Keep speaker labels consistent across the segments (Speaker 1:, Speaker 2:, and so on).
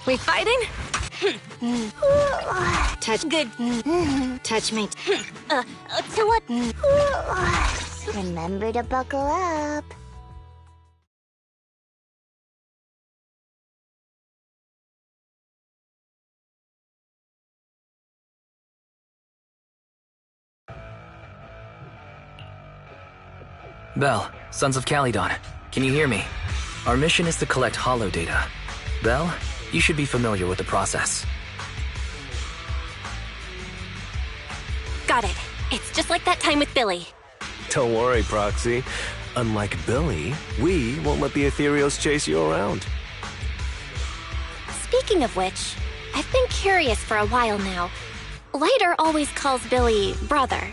Speaker 1: We fighting?
Speaker 2: Touch. Good. Touch me.
Speaker 1: To what?
Speaker 3: Remember to buckle up.
Speaker 4: Belle, Sons of Calydon, can you hear me? Our mission is to collect holo data. Belle, you should be familiar with the process.
Speaker 1: Got it. It's just like that time with Billy.
Speaker 5: Don't worry, Proxy. Unlike Billy, we won't let the Ethereals chase you around.
Speaker 1: Speaking of which, I've been curious for a while now. Lighter always calls Billy brother.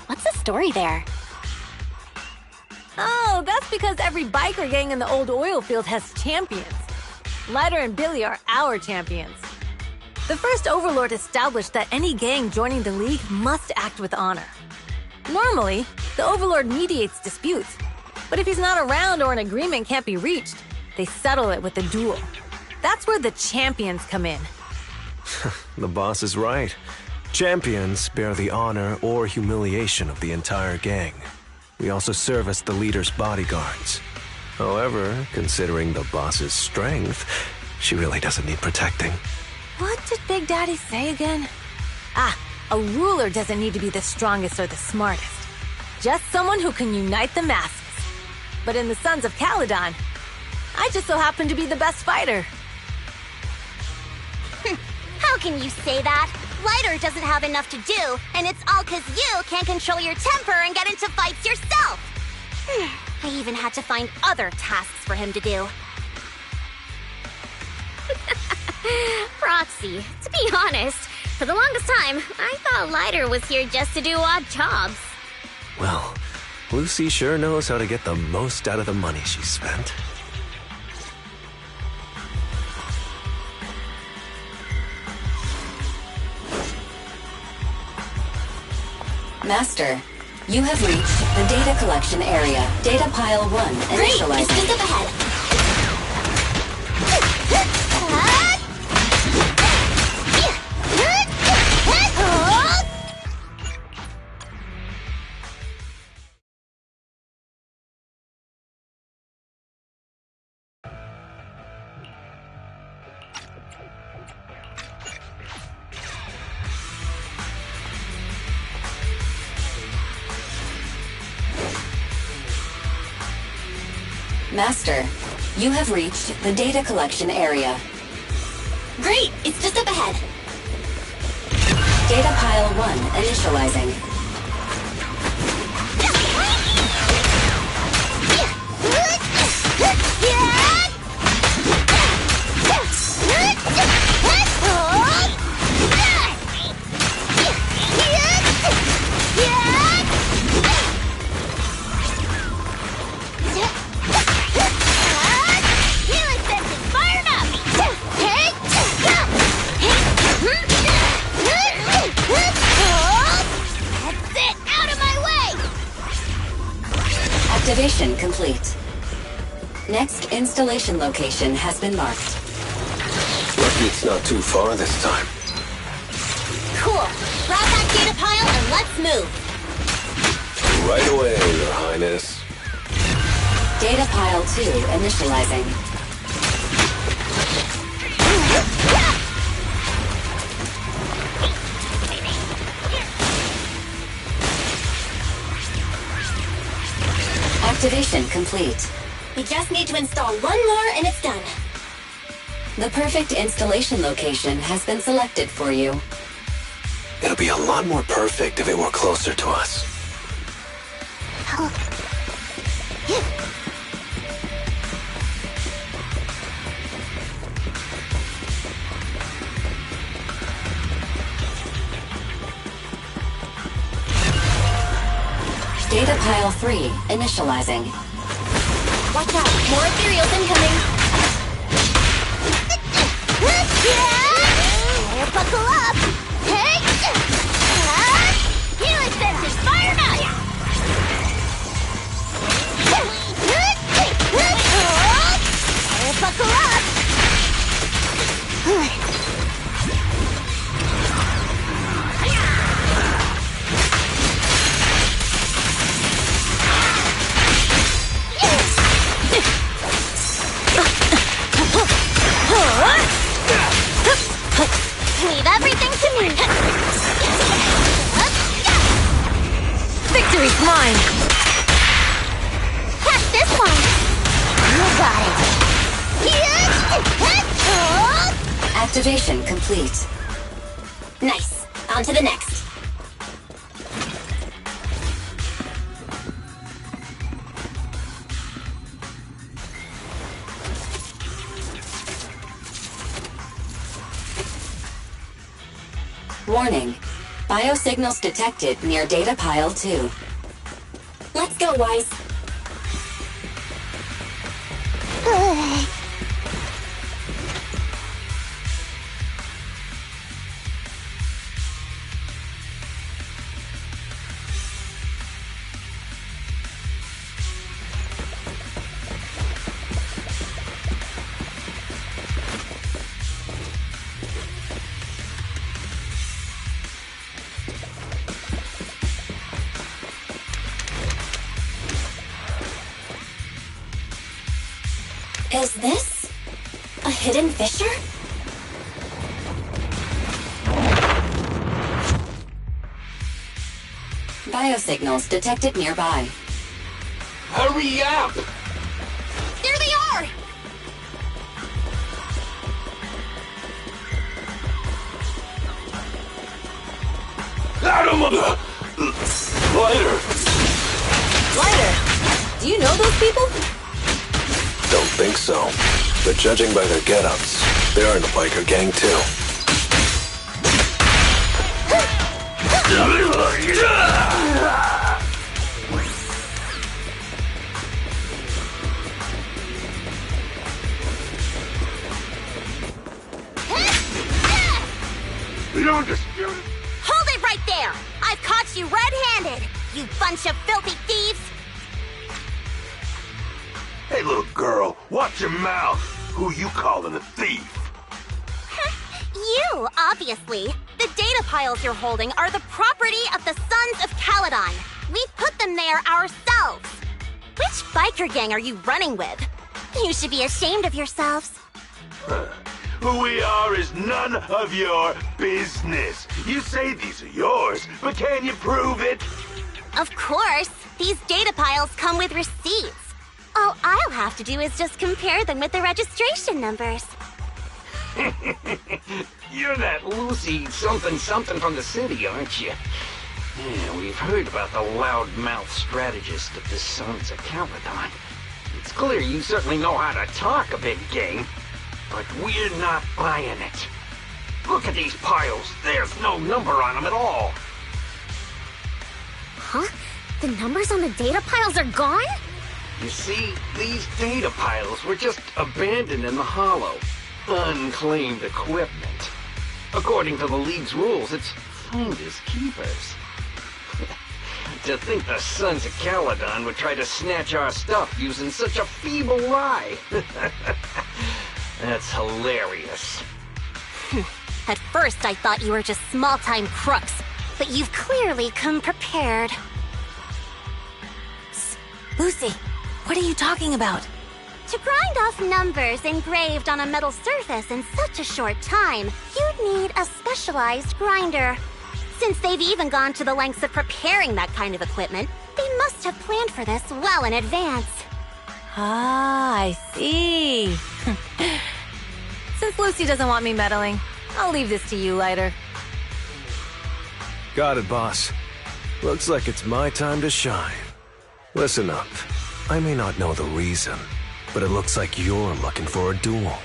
Speaker 1: What's the story there?
Speaker 2: Oh, that's because every biker gang in the old oil field has champions. Lighter and Billy are our champions. The first Overlord established that any gang joining the League must act with honor. Normally, the Overlord mediates disputes, but if he's not around or an agreement can't be reached, they settle it with a duel. That's where the champions come in.
Speaker 5: The boss is right. Champions bear the honor or humiliation of the entire gang. We also serve as the leader's bodyguards. However, considering the boss's strength, she really doesn't need protecting.
Speaker 2: What did Big Daddy say again? A ruler doesn't need to be the strongest or the smartest. Just someone who can unite the masses. But in the Sons of Calydon, I just so happen to be the best fighter.
Speaker 3: How can you say that? Lighter doesn't have enough to do, and it's all because you can't control your temper and get into fights yourself. I even had to find other tasks for him to do.
Speaker 6: Proxy, to be honest, for the longest time, I thought Lighter was here just to do odd jobs.
Speaker 5: Well, Lucy sure knows how to get the most out of the money she spent.
Speaker 7: Master, you have reached the data collection area. Data pile 1 initializing.
Speaker 3: Great! It's just up ahead.
Speaker 7: Master, you have reached the data collection area.
Speaker 3: Great! It's just up ahead.
Speaker 7: Data pile 1 initializing. Activation complete. Next installation location has been marked.
Speaker 5: Lucky it's not too far this time.
Speaker 3: Cool. Grab that data pile and let's move.
Speaker 5: Right away, Your Highness.
Speaker 7: Data pile 2 initializing. Activation complete.
Speaker 3: We just need to install one more and it's done.
Speaker 7: The perfect installation location has been selected for you.
Speaker 5: It'll be a lot more perfect if it were closer to us.
Speaker 7: Data pile 3 initializing.
Speaker 3: Watch out, more ethereals incoming. Buckle up. Hey! Healing senses fired up. Buckle up.
Speaker 7: Activation complete.
Speaker 3: Nice. On to the next.
Speaker 7: Warning. Biosignals detected near data pile 2.
Speaker 3: Let's go, Wise. Is this a hidden fissure?
Speaker 7: Biosignals detected nearby.
Speaker 8: Hurry up!
Speaker 3: There they are!
Speaker 8: Adam! Lighter!
Speaker 2: Lighter, do you know those people?
Speaker 5: Don't think so. But judging by their get-ups, they're in the biker gang too.
Speaker 8: Beyond dispute!
Speaker 3: Hold it right there! I've caught you red-handed, you bunch of filthy thieves!
Speaker 8: Hey, little girl, watch your mouth. Who you calling a thief?
Speaker 3: You, obviously. The data piles you're holding are the property of the Sons of Caledon. We put them there ourselves. Which biker gang are you running with? You should be ashamed of yourselves.
Speaker 8: Who we are is none of your business. You say these are yours, but can you prove it?
Speaker 3: Of course. These data piles come with receipts. All I'll have to do is just compare them with the registration numbers.
Speaker 9: You're that Lucy something from the city, aren't you? Yeah, we've heard about the loudmouth strategist of the Sons of Caledon. It's clear you certainly know how to talk a big game, but we're not buying it. Look at these piles. There's no number on them at all.
Speaker 6: Huh? The numbers on the data piles are gone?
Speaker 9: You see, these data piles were just abandoned in the hollow. Unclaimed equipment. According to the League's rules, it's finders keepers. To think the Sons of Caledon would try to snatch our stuff using such a feeble lie. That's hilarious.
Speaker 3: At first, I thought you were just small-time crooks, but you've clearly come prepared.
Speaker 2: Lucy, what are you talking about?
Speaker 3: To grind off numbers engraved on a metal surface in such a short time, you'd need a specialized grinder. Since they've even gone to the lengths of preparing that kind of equipment, they must have planned for this well in advance.
Speaker 2: Ah, I see. Since Lucy doesn't want me meddling, I'll leave this to you, Lighter.
Speaker 5: Got it, boss. Looks like it's my time to shine. Listen up. I may not know the reason, but it looks like you're looking for a duel.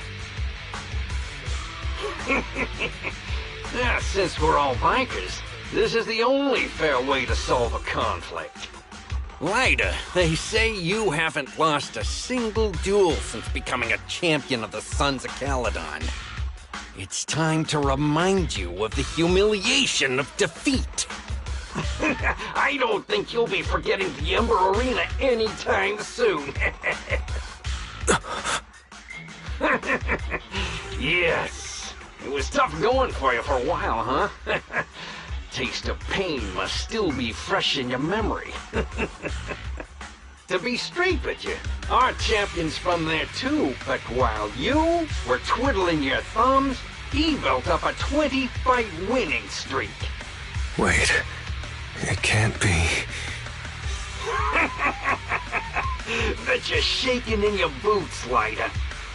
Speaker 9: Yeah, since we're all bikers, this is the only fair way to solve a conflict.
Speaker 10: Lighter, they say you haven't lost a single duel since becoming a champion of the Sons of Caledon. It's time to remind you of the humiliation of defeat.
Speaker 9: I don't think you'll be forgetting the Ember Arena anytime soon. Yes, it was tough going for you for a while, huh? Taste of pain must still be fresh in your memory. To be straight with you, our champion's from there too, but while you were twiddling your thumbs, he built up a 20-fight winning streak.
Speaker 5: Wait, it can't be.
Speaker 9: Bet you're shaking in your boots, Lighter.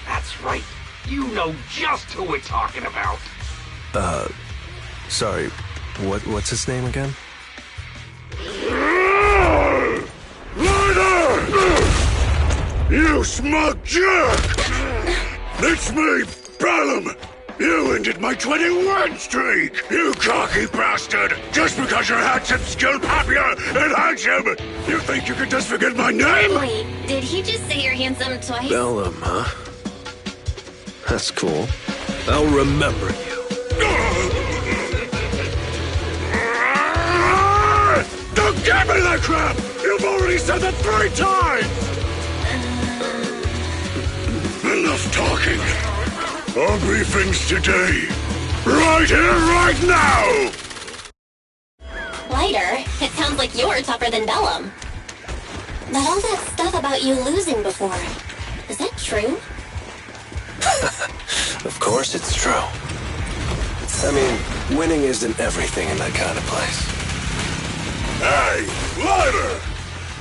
Speaker 9: That's right. You know just who we're talking about.
Speaker 5: Sorry, what's his name again?
Speaker 8: Ryder! You smug jerk! It's me, Bellum! You ended my 21 streak! You cocky bastard! Just because you're handsome, skilled, happier, and handsome! You think you can just forget my name?
Speaker 6: Wait, did he just say you're handsome twice?
Speaker 5: Bellum, huh? That's cool. I'll remember you.
Speaker 8: Don't give me that crap! You've already said that 3 times! Enough talking. Ugly things today. Right here, right now!
Speaker 1: Lighter, it sounds like you're tougher than Bellum. But all that stuff about you losing before, is that true?
Speaker 5: Of course it's true. I mean, winning isn't everything in that kind of place.
Speaker 8: Hey, Lighter!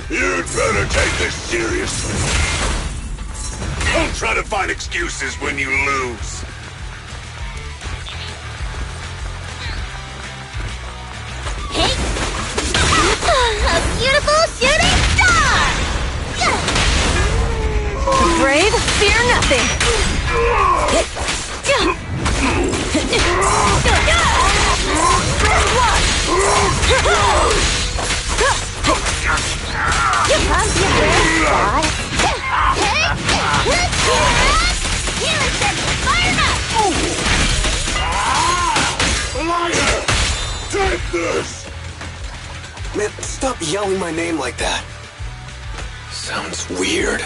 Speaker 8: You'd better take this seriously. Don't try to find excuses when you lose.
Speaker 3: Hey! A beautiful shooting star!
Speaker 2: The brave fear nothing.
Speaker 3: You can't be brave, boy. You said fire up!
Speaker 8: Lighter! Take this!
Speaker 5: Man, stop yelling my name like that. Sounds weird.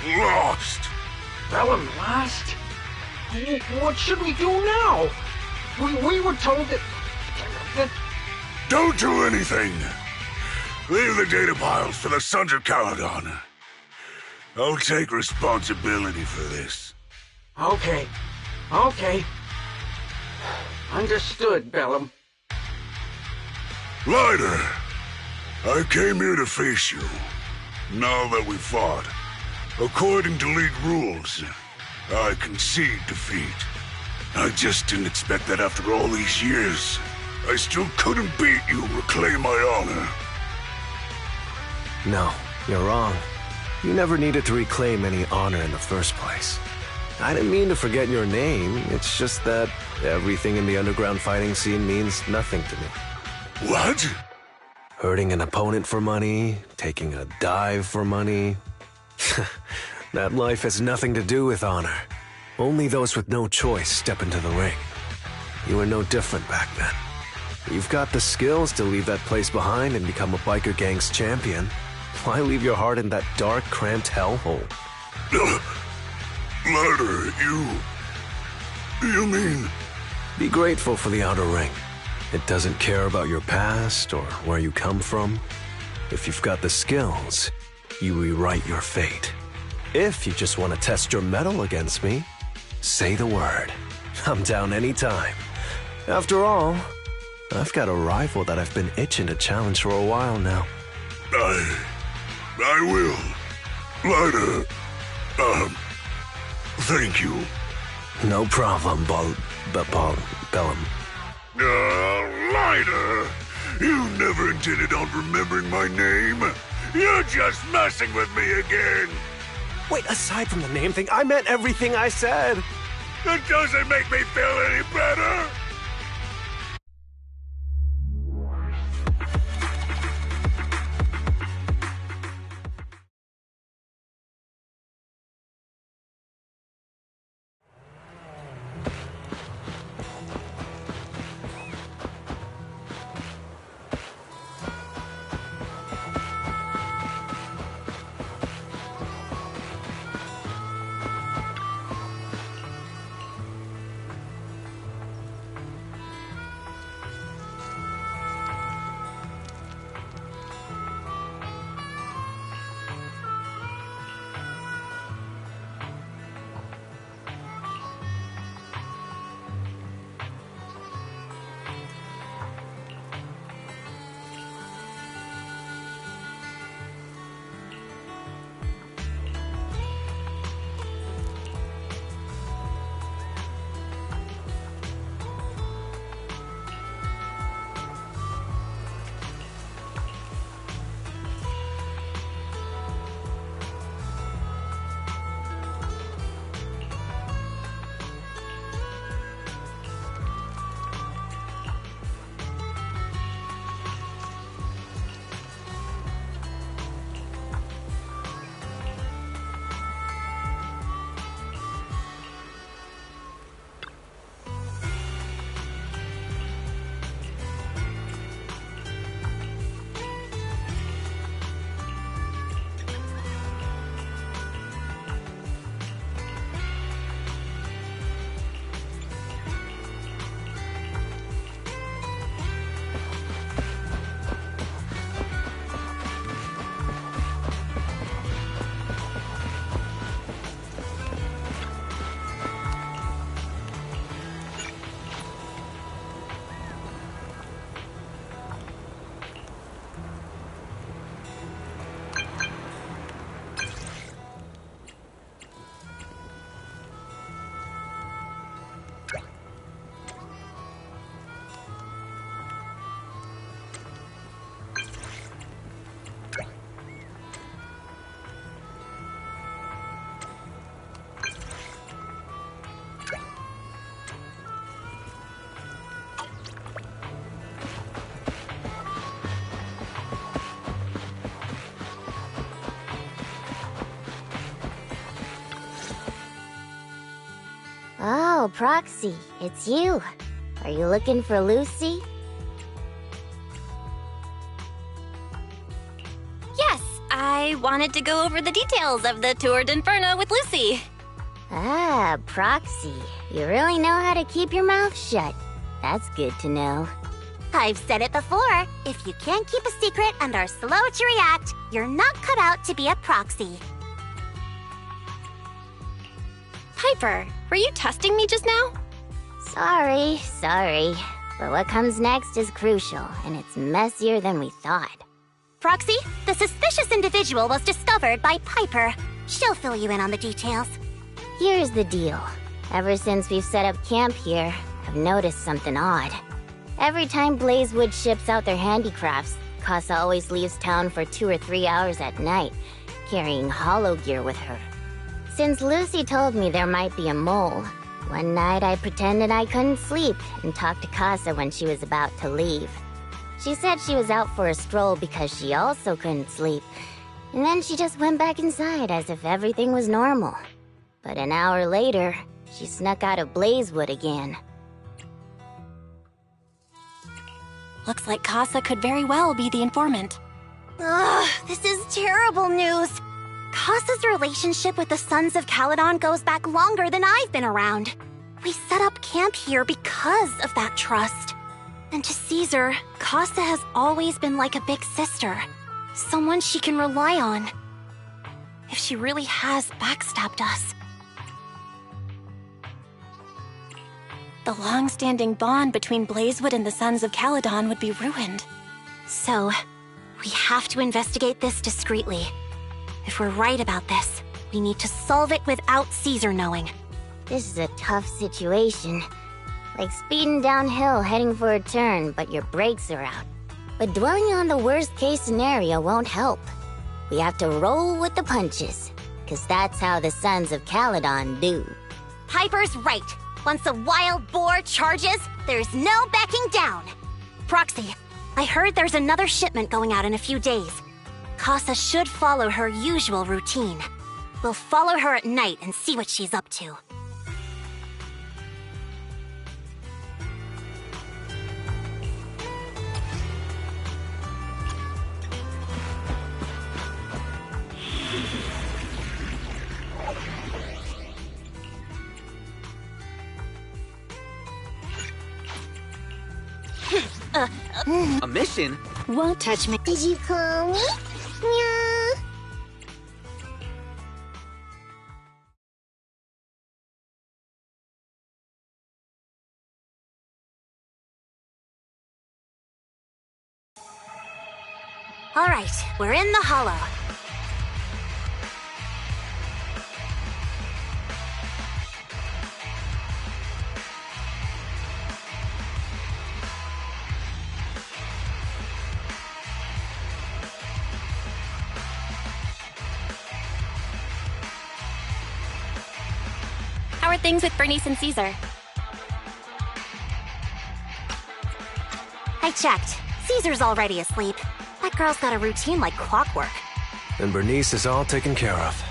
Speaker 8: I lost.
Speaker 9: Bellum lost? What should we do now? We were told that...
Speaker 8: Don't do anything. Leave the data piles to the Sons of Caledon. I'll take responsibility for this.
Speaker 9: Okay. Understood, Bellum.
Speaker 8: Lighter, I came here to face you. Now that we fought, according to League rules, I concede defeat. I just didn't expect that after all these years, I still couldn't beat you, reclaim my honor.
Speaker 5: No, you're wrong. You never needed to reclaim any honor in the first place. I didn't mean to forget your name, it's just that everything in the underground fighting scene means nothing to me.
Speaker 8: What?
Speaker 5: Hurting an opponent for money, taking a dive for money. That life has nothing to do with honor. Only those with no choice step into the ring. You were no different back then. You've got the skills to leave that place behind and become a biker gang's champion. Why leave your heart in that dark, cramped hellhole?
Speaker 8: Lighter, you mean...
Speaker 5: Be grateful for the outer ring. It doesn't care about your past or where you come from. If you've got the skills, you rewrite your fate. If you just want to test your mettle against me, say the word. I'm down anytime. After all, I've got a rival that I've been itching to challenge for a while now.
Speaker 8: I will. Lighter, thank you.
Speaker 5: No problem, Bellum.
Speaker 8: Lighter! You never intended on remembering my name. You're just messing with me again.
Speaker 5: Wait, aside from the name thing, I meant everything I said.
Speaker 8: It doesn't make me feel any better.
Speaker 11: Oh, Proxy, it's you. Are you looking for Lucy?
Speaker 1: Yes, I wanted to go over the details of the Tour d'Inferno with Lucy.
Speaker 11: Ah, Proxy. You really know how to keep your mouth shut. That's good to know.
Speaker 3: I've said it before. If you can't keep a secret and are slow to react, you're not cut out to be a proxy.
Speaker 1: Piper, were you testing me just now?
Speaker 11: Sorry. But what comes next is crucial, and it's messier than we thought.
Speaker 3: Proxy, the suspicious individual was discovered by Piper. She'll fill you in on the details.
Speaker 11: Here's the deal. Ever since we've set up camp here, I've noticed something odd. Every time Blazewood ships out their handicrafts, Casa always leaves town for 2 or 3 hours at night, carrying holo gear with her. Since Lucy told me there might be a mole, one night I pretended I couldn't sleep and talked to Casa when she was about to leave. She said she was out for a stroll because she also couldn't sleep, and then she just went back inside as if everything was normal. But an hour later, she snuck out of Blazewood again.
Speaker 1: Looks like Casa could very well be the informant.
Speaker 3: Ugh, this is terrible news. Casa's relationship with the Sons of Caledon goes back longer than I've been around. We set up camp here because of that trust. And to Caesar, Casa has always been like a big sister. Someone she can rely on. If she really has backstabbed us.
Speaker 1: The long-standing bond between Blazewood and the Sons of Caledon would be ruined.
Speaker 3: So, we have to investigate this discreetly. If we're right about this, we need to solve it without Caesar knowing.
Speaker 11: This is a tough situation. Like speeding downhill heading for a turn, but your brakes are out. But dwelling on the worst-case scenario won't help. We have to roll with the punches, because that's how the Sons of Caledon do.
Speaker 3: Piper's right. Once a wild boar charges, there's no backing down. Proxy, I heard there's another shipment going out in a few days. Casa should follow her usual routine. We'll follow her at night and see what she's up to.
Speaker 12: A mission?
Speaker 2: Won't touch me.
Speaker 11: Did you call me? Yeah.
Speaker 3: All right, we're in the hollow.
Speaker 1: How are things with Bernice and Caesar?
Speaker 3: I checked. Caesar's already asleep. That girl's got a routine like clockwork.
Speaker 5: And Bernice is all taken care of.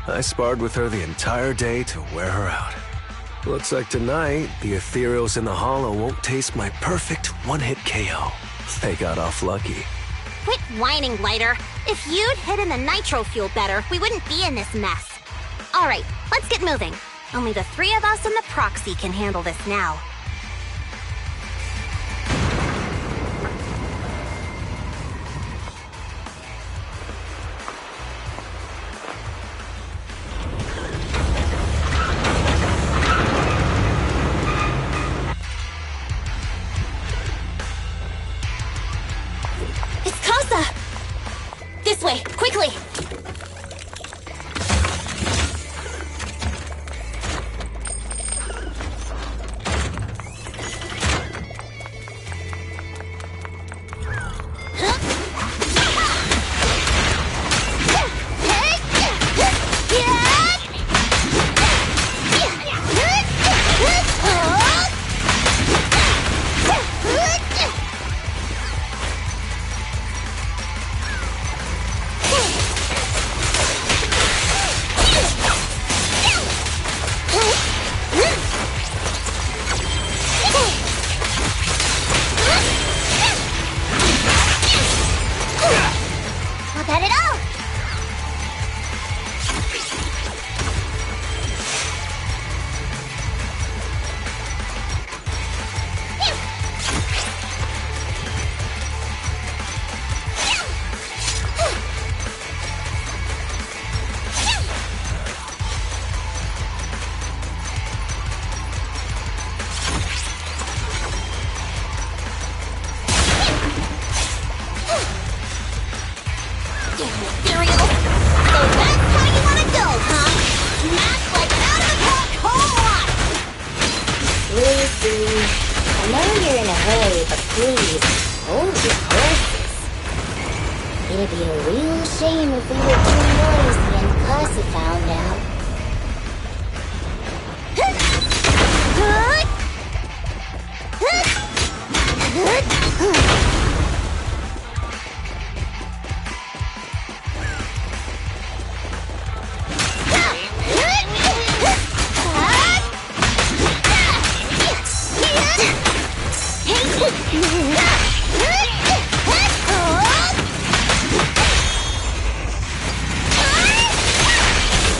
Speaker 5: I sparred with her the entire day to wear her out. Looks like tonight, the ethereals in the hollow won't taste my perfect one-hit KO. They got off lucky.
Speaker 3: Quit whining, Lighter. If you'd hidden the nitro fuel better, we wouldn't be in this mess. All right, let's get moving. Only the 3 of us and the proxy can handle this now. It's Casa! This way, quickly!
Speaker 11: know you're in a hurry, but please, hold your horses. It'd be a real shame if we were too noisy and Casa found out.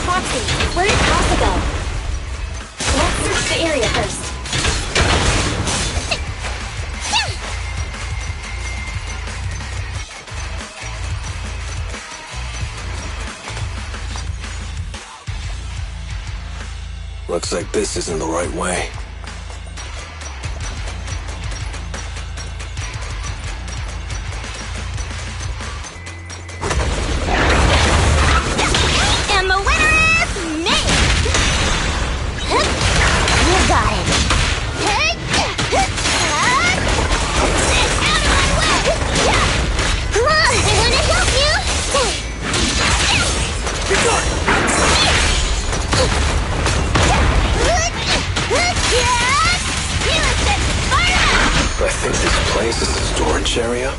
Speaker 1: Foxy, where did Casa go? Let's search the area first.
Speaker 5: Looks like this isn't the right way.
Speaker 3: And the winner is me!
Speaker 11: You got it.
Speaker 3: Out of my way! Come on, I want to help you!
Speaker 5: I think this place is a storage area.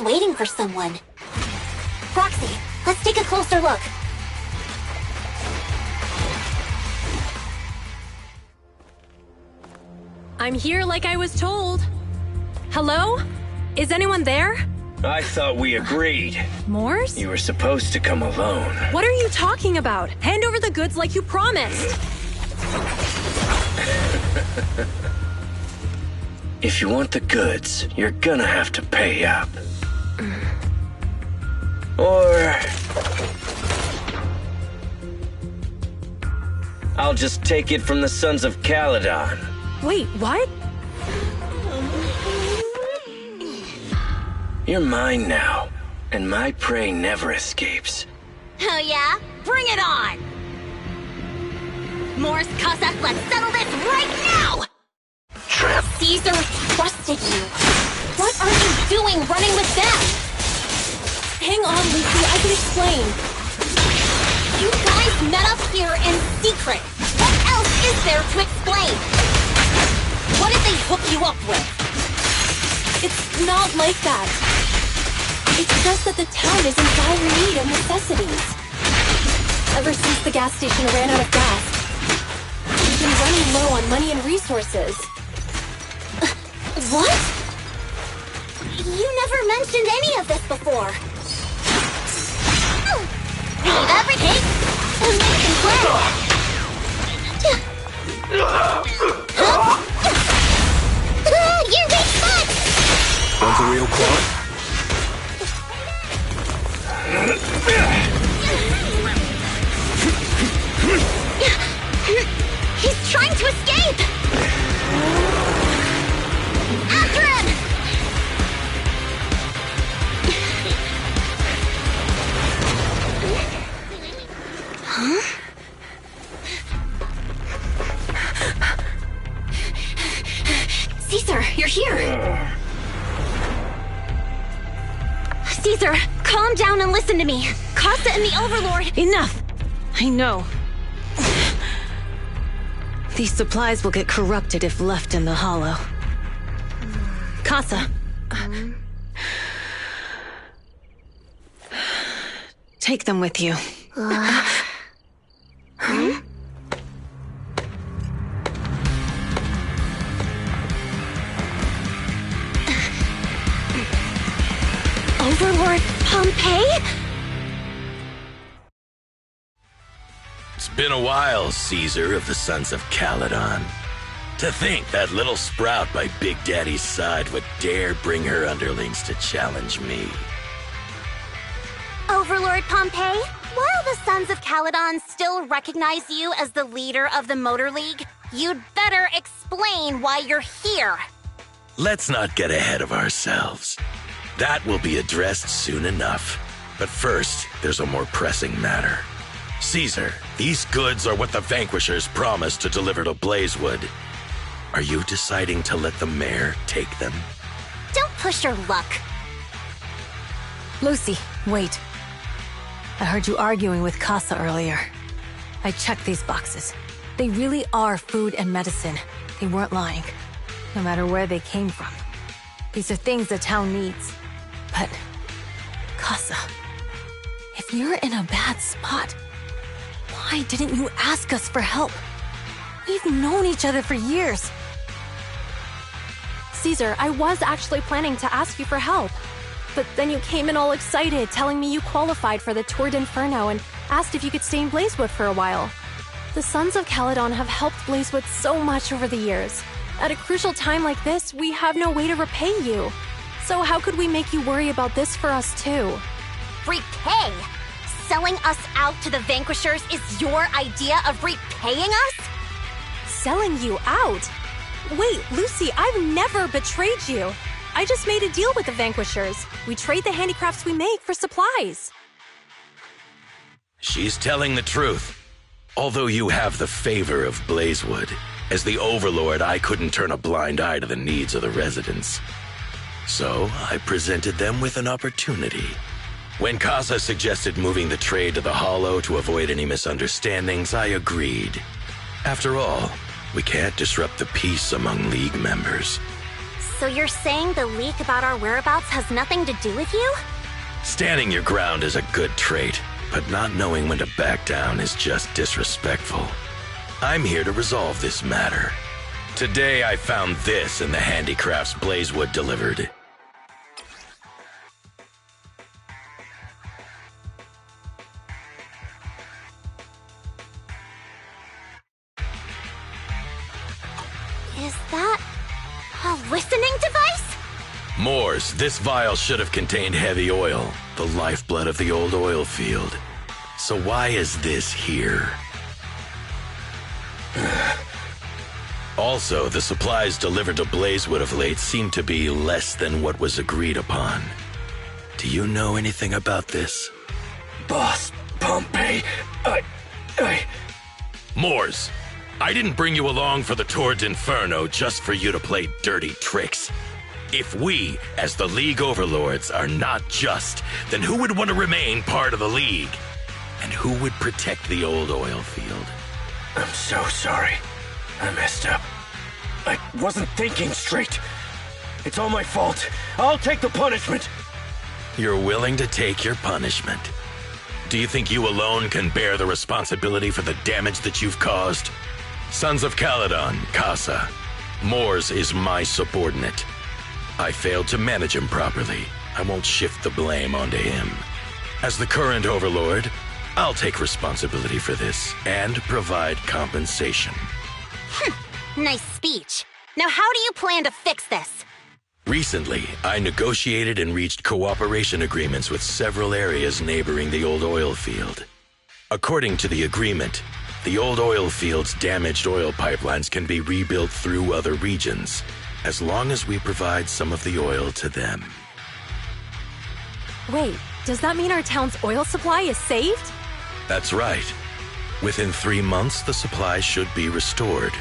Speaker 1: waiting for someone. Proxy, let's take a closer look.
Speaker 2: I'm here like I was told. Hello? Is anyone there?
Speaker 13: I thought we agreed.
Speaker 2: Morse?
Speaker 13: You were supposed to come alone.
Speaker 2: What are you talking about? Hand over the goods like you promised.
Speaker 13: If you want the goods, you're gonna have to pay up. Or... I'll just take it from the Sons of Caledon.
Speaker 2: Wait, what?
Speaker 13: You're mine now, and my prey never escapes.
Speaker 3: Oh yeah? Bring it on! Morse Cossack, let's settle this right now!
Speaker 1: Caesar trusted you. What are you doing running with them?
Speaker 2: Hang on, Lucy, I can explain.
Speaker 3: You guys met up here in secret. What else is there to explain? What did they hook you up with?
Speaker 14: It's not like that. It's just that the town is in dire need of necessities. Ever since the gas station ran out of gas, we've been running low on money and resources.
Speaker 3: What? You never mentioned any of this before. Need everything? Amazing plan! Your weak spot!
Speaker 5: Want a real quad?
Speaker 3: He's trying to escape! After him! Huh? Caesar, you're here! Caesar, calm down and listen to me. Casa and the Overlord—
Speaker 2: Enough! I know. These supplies will get corrupted if left in the hollow. Casa. Take them with you.
Speaker 3: Overlord Pompeii?
Speaker 15: It's been a while, Caesar of the Sons of Caledon. To think that little sprout by Big Daddy's side would dare bring her underlings to challenge me.
Speaker 3: Overlord Pompeii, while the Sons of Caledon still recognize you as the leader of the Motor League, you'd better explain why you're here.
Speaker 15: Let's not get ahead of ourselves. That will be addressed soon enough. But first, there's a more pressing matter. Caesar, these goods are what the Vanquishers promised to deliver to Blazewood. Are you deciding to let the mayor take them?
Speaker 3: Don't push your luck.
Speaker 2: Lucy, wait. I heard you arguing with Casa earlier. I checked these boxes. They really are food and medicine. They weren't lying, no matter where they came from. These are things the town needs. But, Casa, if you're in a bad spot, why didn't you ask us for help? We've known each other for years.
Speaker 14: Caesar, I was actually planning to ask you for help. But then you came in all excited, telling me you qualified for the Tour d'Inferno and asked if you could stay in Blazewood for a while. The Sons of Caledon have helped Blazewood so much over the years. At a crucial time like this, we have no way to repay you. So how could we make you worry about this for us too?
Speaker 3: Repay? Selling us out to the Vanquishers is your idea of repaying us?
Speaker 14: Selling you out? Wait, Lucy, I've never betrayed you. I just made a deal with the Vanquishers. We trade the handicrafts we make for supplies.
Speaker 15: She's telling the truth. Although you have the favor of Blazewood, as the Overlord, I couldn't turn a blind eye to the needs of the residents. So I presented them with an opportunity. When Casa suggested moving the trade to the Hollow to avoid any misunderstandings, I agreed. After all, we can't disrupt the peace among League members.
Speaker 3: So you're saying the leak about our whereabouts has nothing to do with you?
Speaker 15: Standing your ground is a good trait, but not knowing when to back down is just disrespectful. I'm here to resolve this matter. Today I found this in the handicrafts Blazewood delivered.
Speaker 3: Is that a listening device?
Speaker 15: Moors, this vial should have contained heavy oil, the lifeblood of the old oil field. So why is this here? Also, the supplies delivered to Blazewood of late seem to be less than what was agreed upon. Do you know anything about this?
Speaker 13: Boss, Pompeii,
Speaker 15: Moors, I didn't bring you along for the Tour d'Inferno just for you to play dirty tricks. If we, as the League Overlords, are not just, then who would want to remain part of the League? And who would protect the old oil field?
Speaker 13: I'm so sorry. I messed up. I wasn't thinking straight. It's all my fault. I'll take the punishment.
Speaker 15: You're willing to take your punishment. Do you think you alone can bear the responsibility for the damage that you've caused? Sons of Caledon, Casa. Mors is my subordinate. I failed to manage him properly. I won't shift the blame onto him. As the current overlord, I'll take responsibility for this and provide compensation.
Speaker 3: Nice speech. Now how do you plan to fix this?
Speaker 15: Recently, I negotiated and reached cooperation agreements with several areas neighboring the old oil field. According to the agreement, the old oil field's damaged oil pipelines can be rebuilt through other regions, as long as we provide some of the oil to them.
Speaker 14: Wait, does that mean our town's oil supply is saved?
Speaker 15: That's right. Within 3 months, the supply should be restored.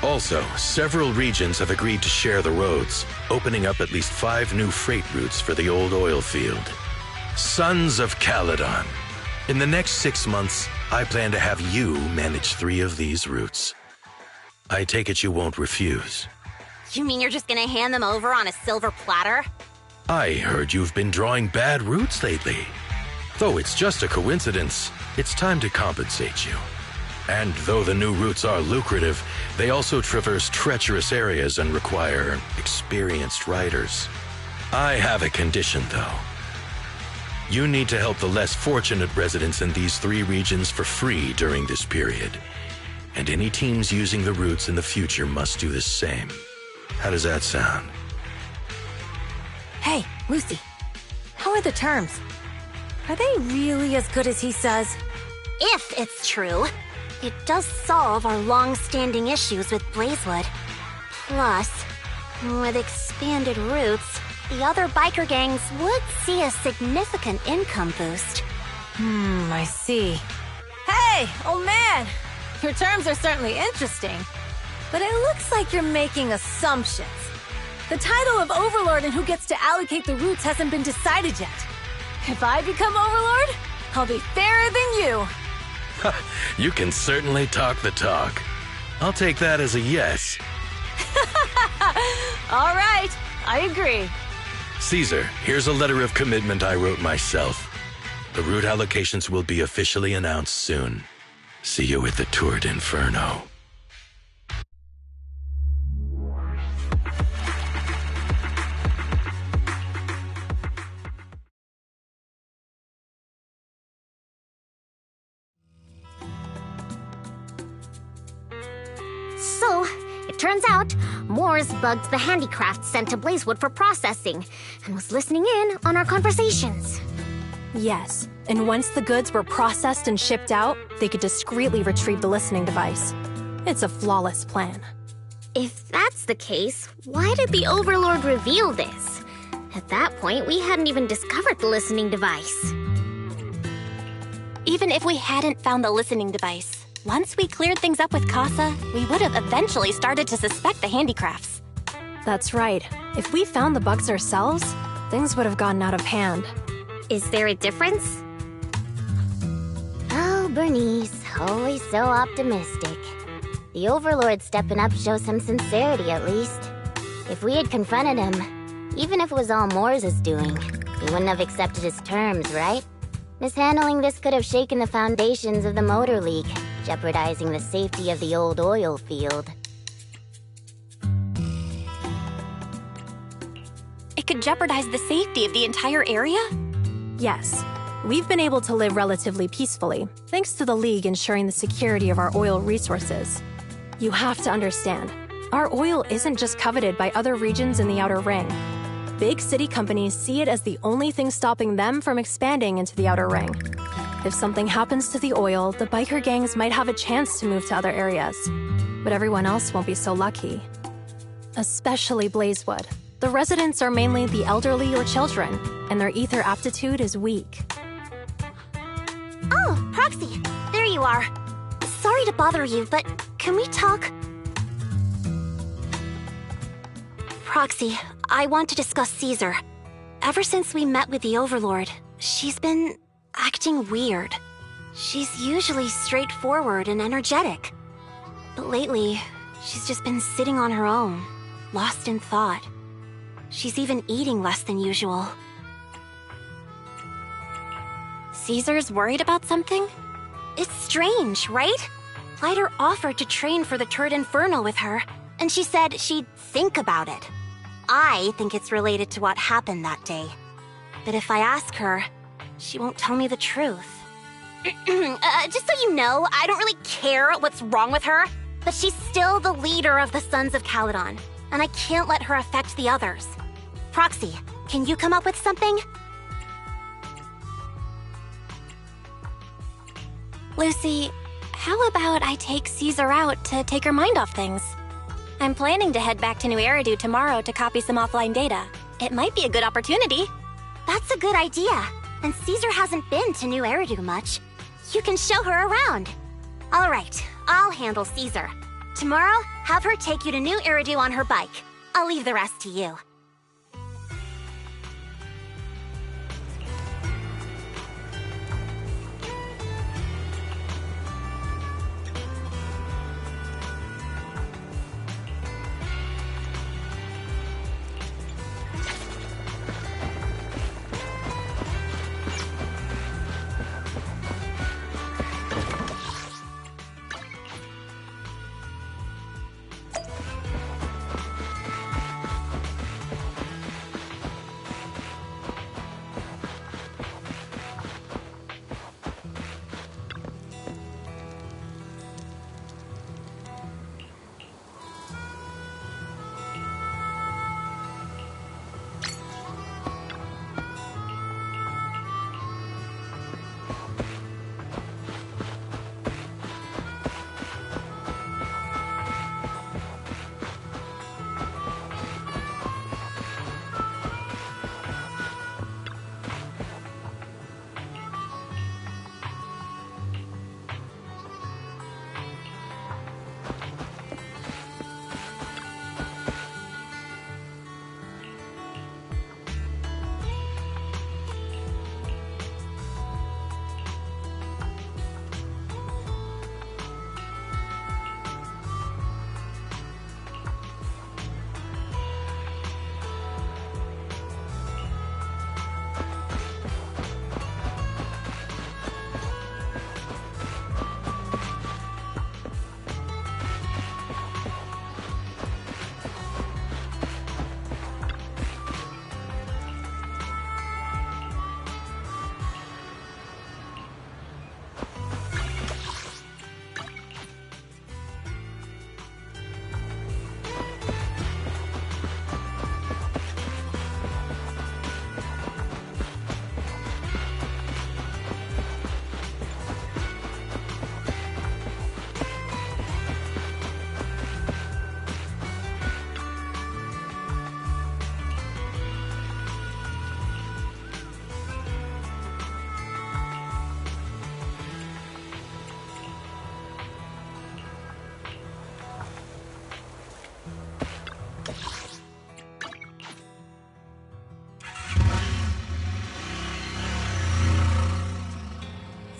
Speaker 15: Also, several regions have agreed to share the roads, opening up at least 5 new freight routes for the old oil field. Sons of Caledon. In the next 6 months, I plan to have you manage 3 of these routes. I take it you won't refuse.
Speaker 3: You mean you're just gonna hand them over on a silver platter?
Speaker 15: I heard you've been drawing bad routes lately. Though it's just a coincidence, it's time to compensate you. And though the new routes are lucrative, they also traverse treacherous areas and require experienced riders. I have a condition, though. You need to help the less fortunate residents in these 3 regions for free during this period. And any teams using the routes in the future must do the same. How does that sound?
Speaker 2: Hey, Lucy. How are the terms? Are they really as good as he says?
Speaker 3: If it's true, it does solve our long-standing issues with Blazewood. Plus, with expanded routes, the other biker gangs would see a significant income boost.
Speaker 2: I see. Hey, old man! Your terms are certainly interesting, but it looks like you're making assumptions. The title of Overlord and who gets to allocate the routes hasn't been decided yet. If I become Overlord, I'll be fairer than you.
Speaker 15: You can certainly talk the talk. I'll take that as a yes.
Speaker 2: All right, I agree.
Speaker 15: Caesar, here's a letter of commitment I wrote myself. The route allocations will be officially announced soon. See you at the Tour d'Inferno.
Speaker 6: So, it turns out, Mors bugged the handicrafts sent to Blazewood for processing, and was listening in on our conversations.
Speaker 14: Yes, and once the goods were processed and shipped out, they could discreetly retrieve the listening device. It's a flawless plan.
Speaker 6: If that's the case, why did the Overlord reveal this? At that point, we hadn't even discovered the listening device. Even if we hadn't found the listening device, once we cleared things up with Casa, we would have eventually started to suspect the handicrafts.
Speaker 14: That's right. If we found the bugs ourselves, things would have gotten out of hand.
Speaker 6: Is there a difference?
Speaker 11: Oh, Bernice, always so optimistic. The Overlord stepping up shows some sincerity, at least. If we had confronted him, even if it was all Mors' doing, he wouldn't have accepted his terms, right? Mishandling this could have shaken the foundations of the Motor League, jeopardizing the safety of the old oil field.
Speaker 1: It could jeopardize the safety of the entire area?
Speaker 14: Yes. We've been able to live relatively peacefully, thanks to the League ensuring the security of our oil resources. You have to understand, our oil isn't just coveted by other regions in the Outer Ring. Big city companies see it as the only thing stopping them from expanding into the Outer Ring. If something happens to the oil, the biker gangs might have a chance to move to other areas. But everyone else won't be so lucky. Especially Blazewood. The residents are mainly the elderly or children, and their ether aptitude is weak.
Speaker 3: Oh, Proxy, there you are. Sorry to bother you, but can we talk? Proxy, I want to discuss Caesar. Ever since we met with the Overlord, she's been acting weird. She's usually straightforward and energetic. But lately, she's just been sitting on her own, lost in thought. She's even eating less than usual.
Speaker 1: Caesar's worried about something?
Speaker 3: It's strange, right? Lighter offered to train for the Turd Inferno with her, and she said she'd think about it. I think it's related to what happened that day. But if I ask her, she won't tell me the truth. Just so you know, I don't really care what's wrong with her, but she's still the leader of the Sons of Caledon, and I can't let her affect the others. Proxy, can you come up with something?
Speaker 1: Lucy, how about I take Caesar out to take her mind off things? I'm planning to head back to New Eridu tomorrow to copy some offline data. It might be a good opportunity.
Speaker 3: That's a good idea. And Caesar hasn't been to New Eridu much. You can show her around. All right, I'll handle Caesar. Tomorrow, have her take you to New Eridu on her bike. I'll leave the rest to you.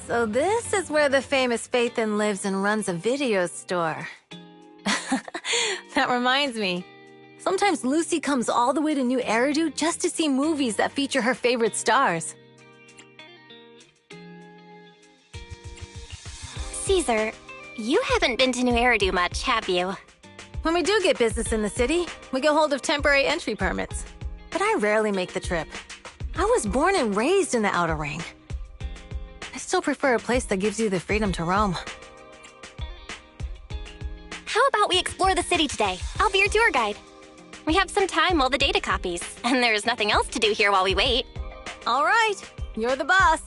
Speaker 2: So this is where the famous Phaethon lives and runs a video store. That reminds me. Sometimes Lucy comes all the way to New Eridu just to see movies that feature her favorite stars.
Speaker 1: Caesar, you haven't been to New Eridu much, have you?
Speaker 2: When we do get business in the city, we get hold of temporary entry permits. But I rarely make the trip. I was born and raised in the Outer Ring. I still prefer a place that gives you the freedom to roam.
Speaker 1: How about we explore the city today? I'll be your tour guide. We have some time while the data copies, and there's nothing else to do here while we wait.
Speaker 2: All right, you're the boss.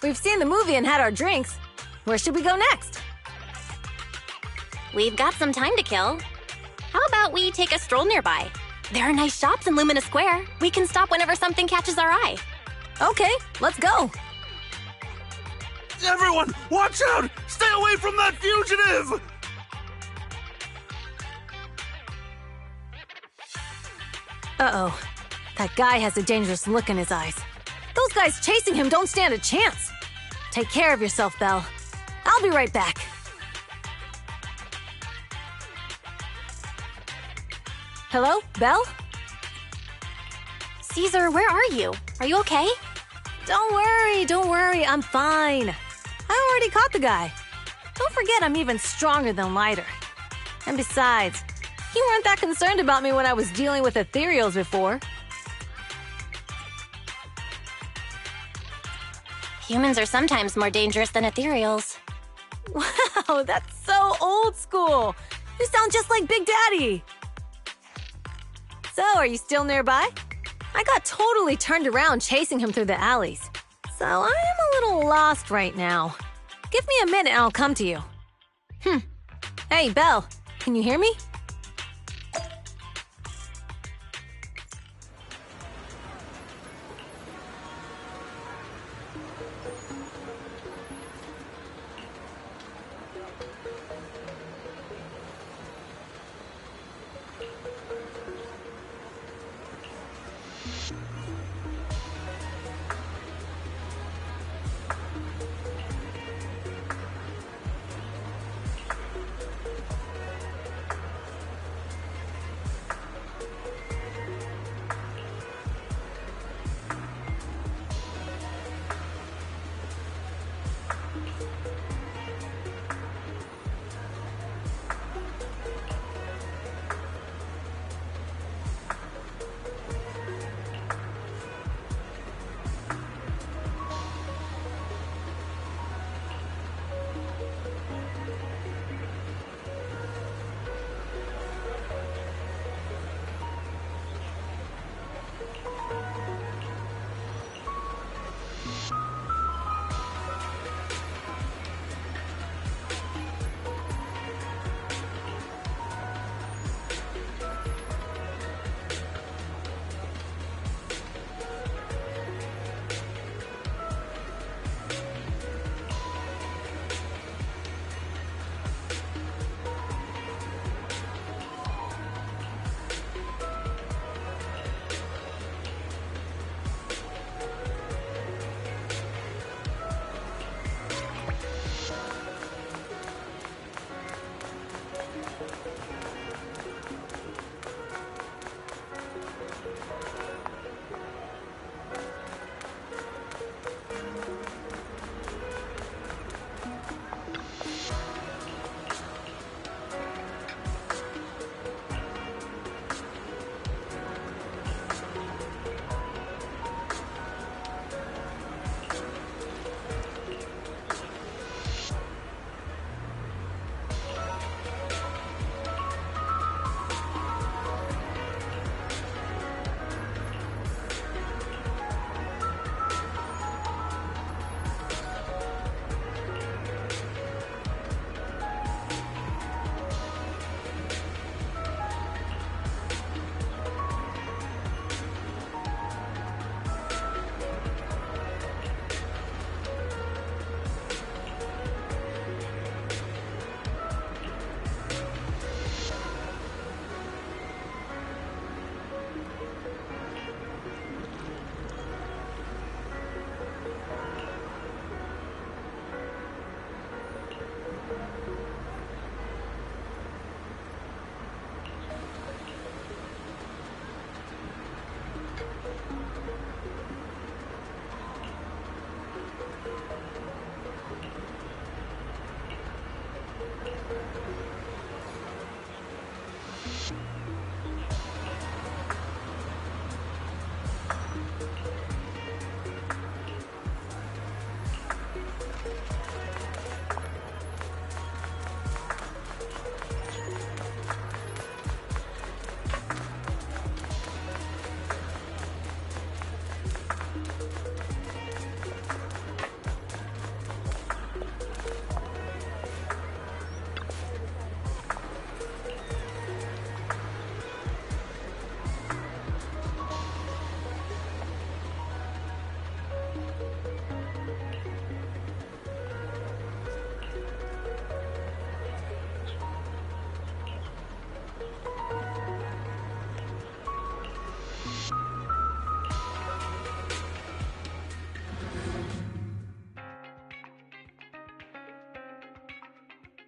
Speaker 2: We've seen the movie and had our drinks. Where should we go next?
Speaker 1: We've got some time to kill. How about we take a stroll nearby? There are nice shops in Lumina Square. We can stop whenever something catches our eye.
Speaker 2: Okay, let's go.
Speaker 16: Everyone, watch out! Stay away from that fugitive!
Speaker 2: Uh-oh. That guy has a dangerous look in his eyes. Those guys chasing him don't stand a chance. Take care of yourself, Belle. I'll be right back. Hello, Belle?
Speaker 1: Caesar, where are you? Are you okay?
Speaker 2: Don't worry, I'm fine. I already caught the guy. Don't forget I'm even stronger than Lighter. And besides, you weren't that concerned about me when I was dealing with ethereals before.
Speaker 1: Humans are sometimes more dangerous than ethereals.
Speaker 2: Wow, that's so old school. You sound just like Big Daddy. So, are you still nearby? I got totally turned around chasing him through the alleys. So, I am a little lost right now. Give me a minute and I'll come to you. Hey, Belle, can you hear me?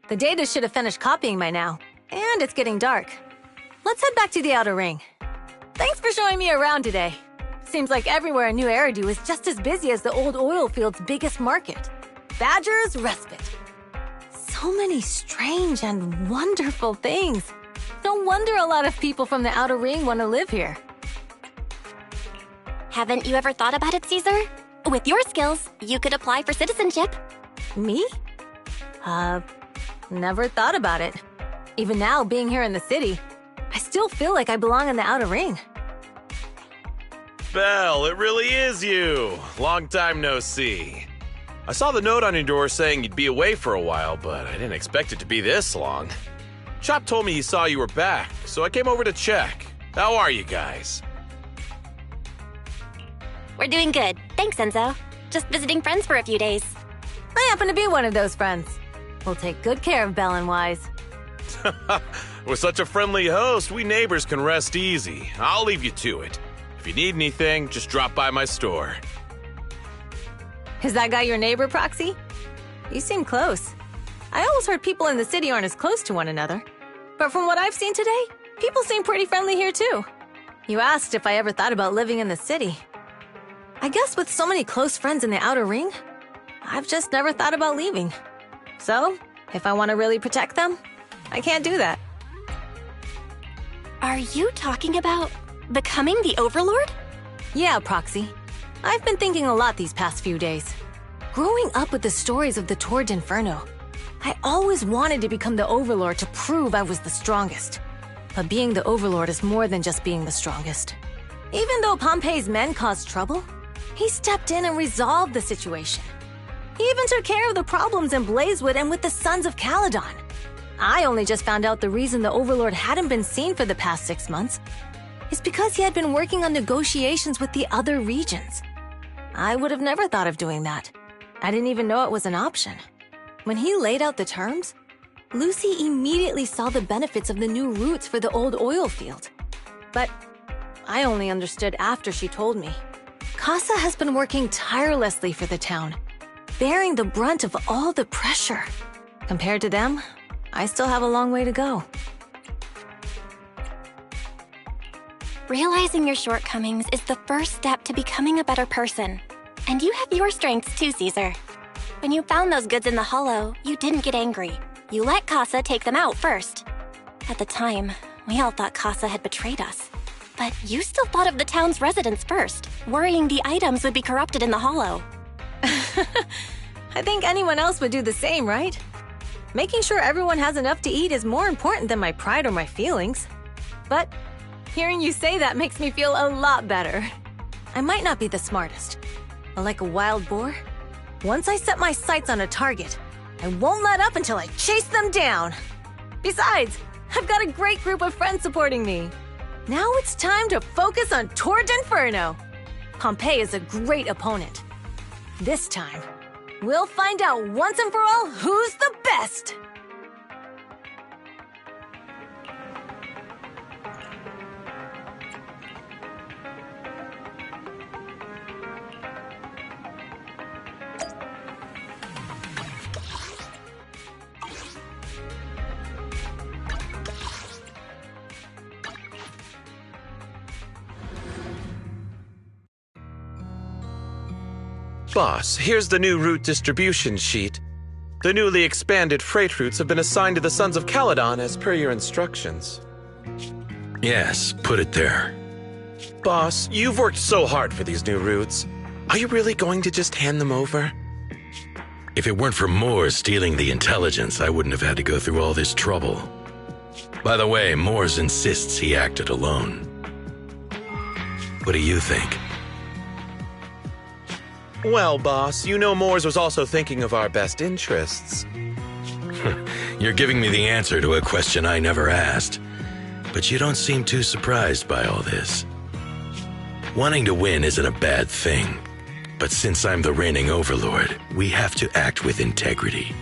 Speaker 2: The data should have finished copying by now. And it's getting dark. Let's head back to the Outer Ring. Thanks for showing me around today. Seems like everywhere in New Eridu is just as busy as the old oil field's biggest market. Badger's Respite. So many strange and wonderful things. No wonder a lot of people from the Outer Ring want to live here.
Speaker 1: Haven't you ever thought about it, Caesar? With your skills, you could apply for citizenship.
Speaker 2: Me? Never thought about it. Even now, being here in the city, I still feel like I belong in the Outer Ring.
Speaker 17: Belle, it really is you. Long time no see. I saw the note on your door saying you'd be away for a while, but I didn't expect it to be this long. Chop told me he saw you were back, so I came over to check. How are you guys?
Speaker 1: We're doing good. Thanks, Enzo. Just visiting friends for a few days.
Speaker 2: I happen to be one of those friends. We'll take good care of Belle and Wise.
Speaker 17: With such a friendly host, we neighbors can rest easy. I'll leave you to it. If you need anything, just drop by my store.
Speaker 2: Is that guy your neighbor, Proxy? You seem close. I always heard people in the city aren't as close to one another. But from what I've seen today, people seem pretty friendly here too. You asked if I ever thought about living in the city. I guess with so many close friends in the Outer Ring, I've just never thought about leaving. So, if I want to really protect them, I can't do that.
Speaker 1: Are you talking about becoming the Overlord?
Speaker 2: Yeah, Proxy. I've been thinking a lot these past few days. Growing up with the stories of the Tour d'Inferno, I always wanted to become the Overlord to prove I was the strongest. But being the Overlord is more than just being the strongest. Even though Pompey's men caused trouble, he stepped in and resolved the situation. He even took care of the problems in Blazewood and with the Sons of Caledon. I only just found out the reason the Overlord hadn't been seen for the past 6 months is because he had been working on negotiations with the other regions. I would have never thought of doing that. I didn't even know it was an option. When he laid out the terms, Lucy immediately saw the benefits of the new routes for the old oil field. But I only understood after she told me. Casa has been working tirelessly for the town, bearing the brunt of all the pressure. Compared to them, I still have a long way to go.
Speaker 1: Realizing your shortcomings is the first step to becoming a better person. And you have your strengths too, Caesar. When you found those goods in the hollow, you didn't get angry. You let Casa take them out first. At the time, we all thought Casa had betrayed us. But you still thought of the town's residents first, worrying the items would be corrupted in the hollow.
Speaker 2: I think anyone else would do the same, right? Making sure everyone has enough to eat is more important than my pride or my feelings. But hearing you say that makes me feel a lot better. I might not be the smartest, but like a wild boar, once I set my sights on a target, I won't let up until I chase them down. Besides, I've got a great group of friends supporting me. Now it's time to focus on Tour d'Inferno. Pompey is a great opponent. This time, we'll find out once and for all who's the best!
Speaker 17: Boss, here's the new route distribution sheet. The newly expanded freight routes have been assigned to the Sons of Caledon as per your instructions.
Speaker 15: Yes, put it there.
Speaker 17: Boss, you've worked so hard for these new routes. Are you really going to just hand them over?
Speaker 15: If it weren't for Moores stealing the intelligence, I wouldn't have had to go through all this trouble. By the way, Moores insists he acted alone. What do you think?
Speaker 17: Well, boss, you know Moores was also thinking of our best interests.
Speaker 15: You're giving me the answer to a question I never asked. But you don't seem too surprised by all this. Wanting to win isn't a bad thing. But since I'm the reigning overlord, we have to act with integrity.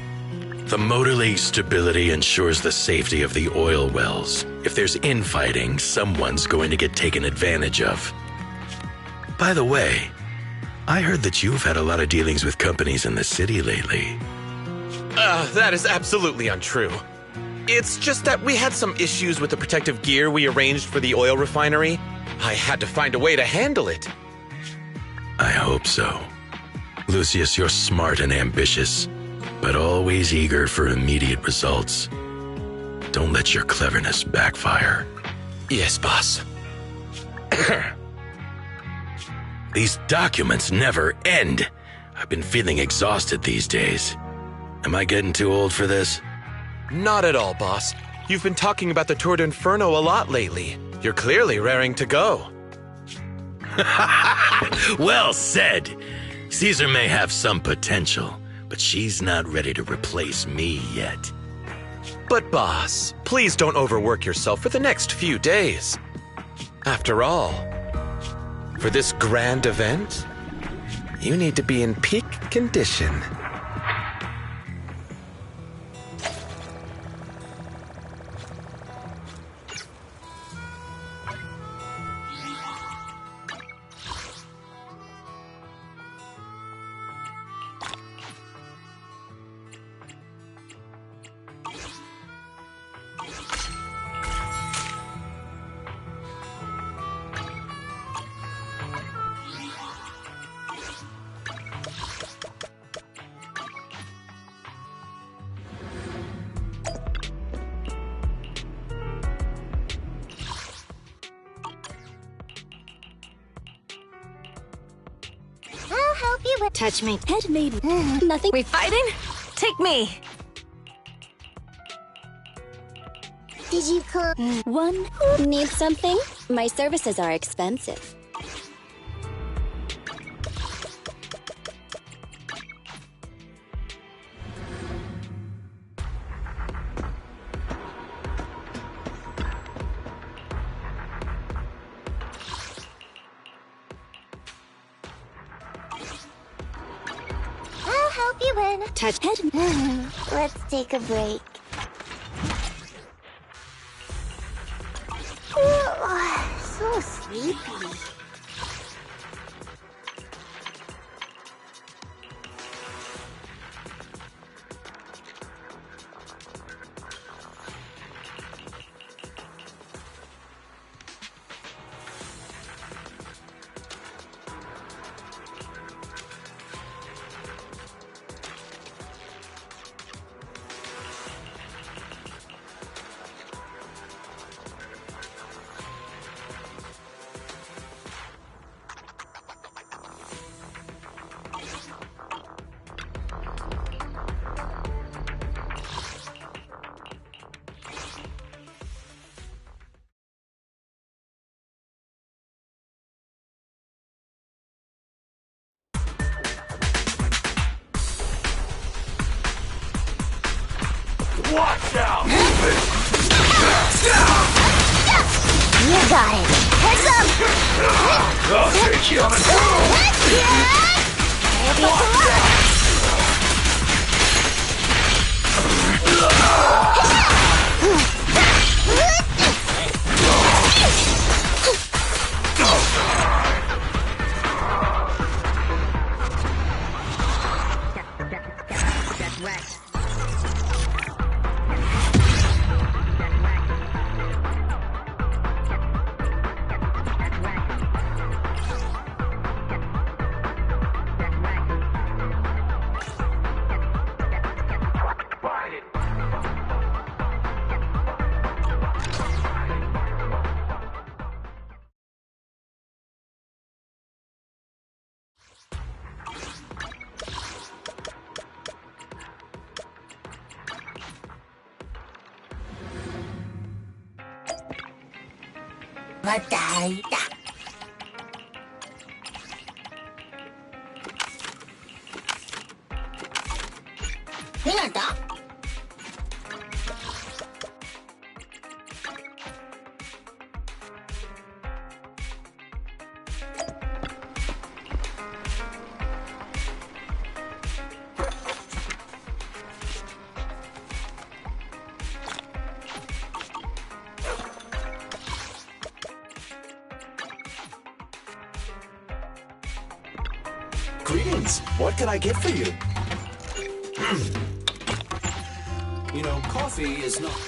Speaker 15: The Motor League's stability ensures the safety of the oil wells. If there's infighting, someone's going to get taken advantage of. By the way, I heard that you've had a lot of dealings with companies in the city lately.
Speaker 17: That is absolutely untrue. It's just that we had some issues with the protective gear we arranged for the oil refinery. I had to find a way to handle it.
Speaker 15: I hope so. Lucius, you're smart and ambitious, but always eager for immediate results. Don't let your cleverness backfire.
Speaker 17: Yes, boss.
Speaker 15: These documents never end. I've been feeling exhausted these days. Am I getting too old for this?
Speaker 17: Not at all, boss. You've been talking about the Tour d'Inferno a lot lately. You're clearly raring to go.
Speaker 15: Well said. Caesar may have some potential, but she's not ready to replace me yet.
Speaker 17: But boss, please don't overwork yourself for the next few days. After all, for this grand event, you need to be in peak condition.
Speaker 3: I'll help you with—
Speaker 2: Touch me.
Speaker 14: Head maybe. Nothing.
Speaker 2: We fighting? Take me.
Speaker 3: Did you call—
Speaker 14: One. Need something? My services are expensive.
Speaker 3: I'll help you in.
Speaker 2: Touch head.
Speaker 3: Let's take a break. So sleepy.
Speaker 16: Watch out!
Speaker 3: You got it. Heads up!
Speaker 16: I'll take you on a
Speaker 3: Batalla. Hinata?
Speaker 5: Greetings. What can I get for you?
Speaker 18: You know, coffee is not...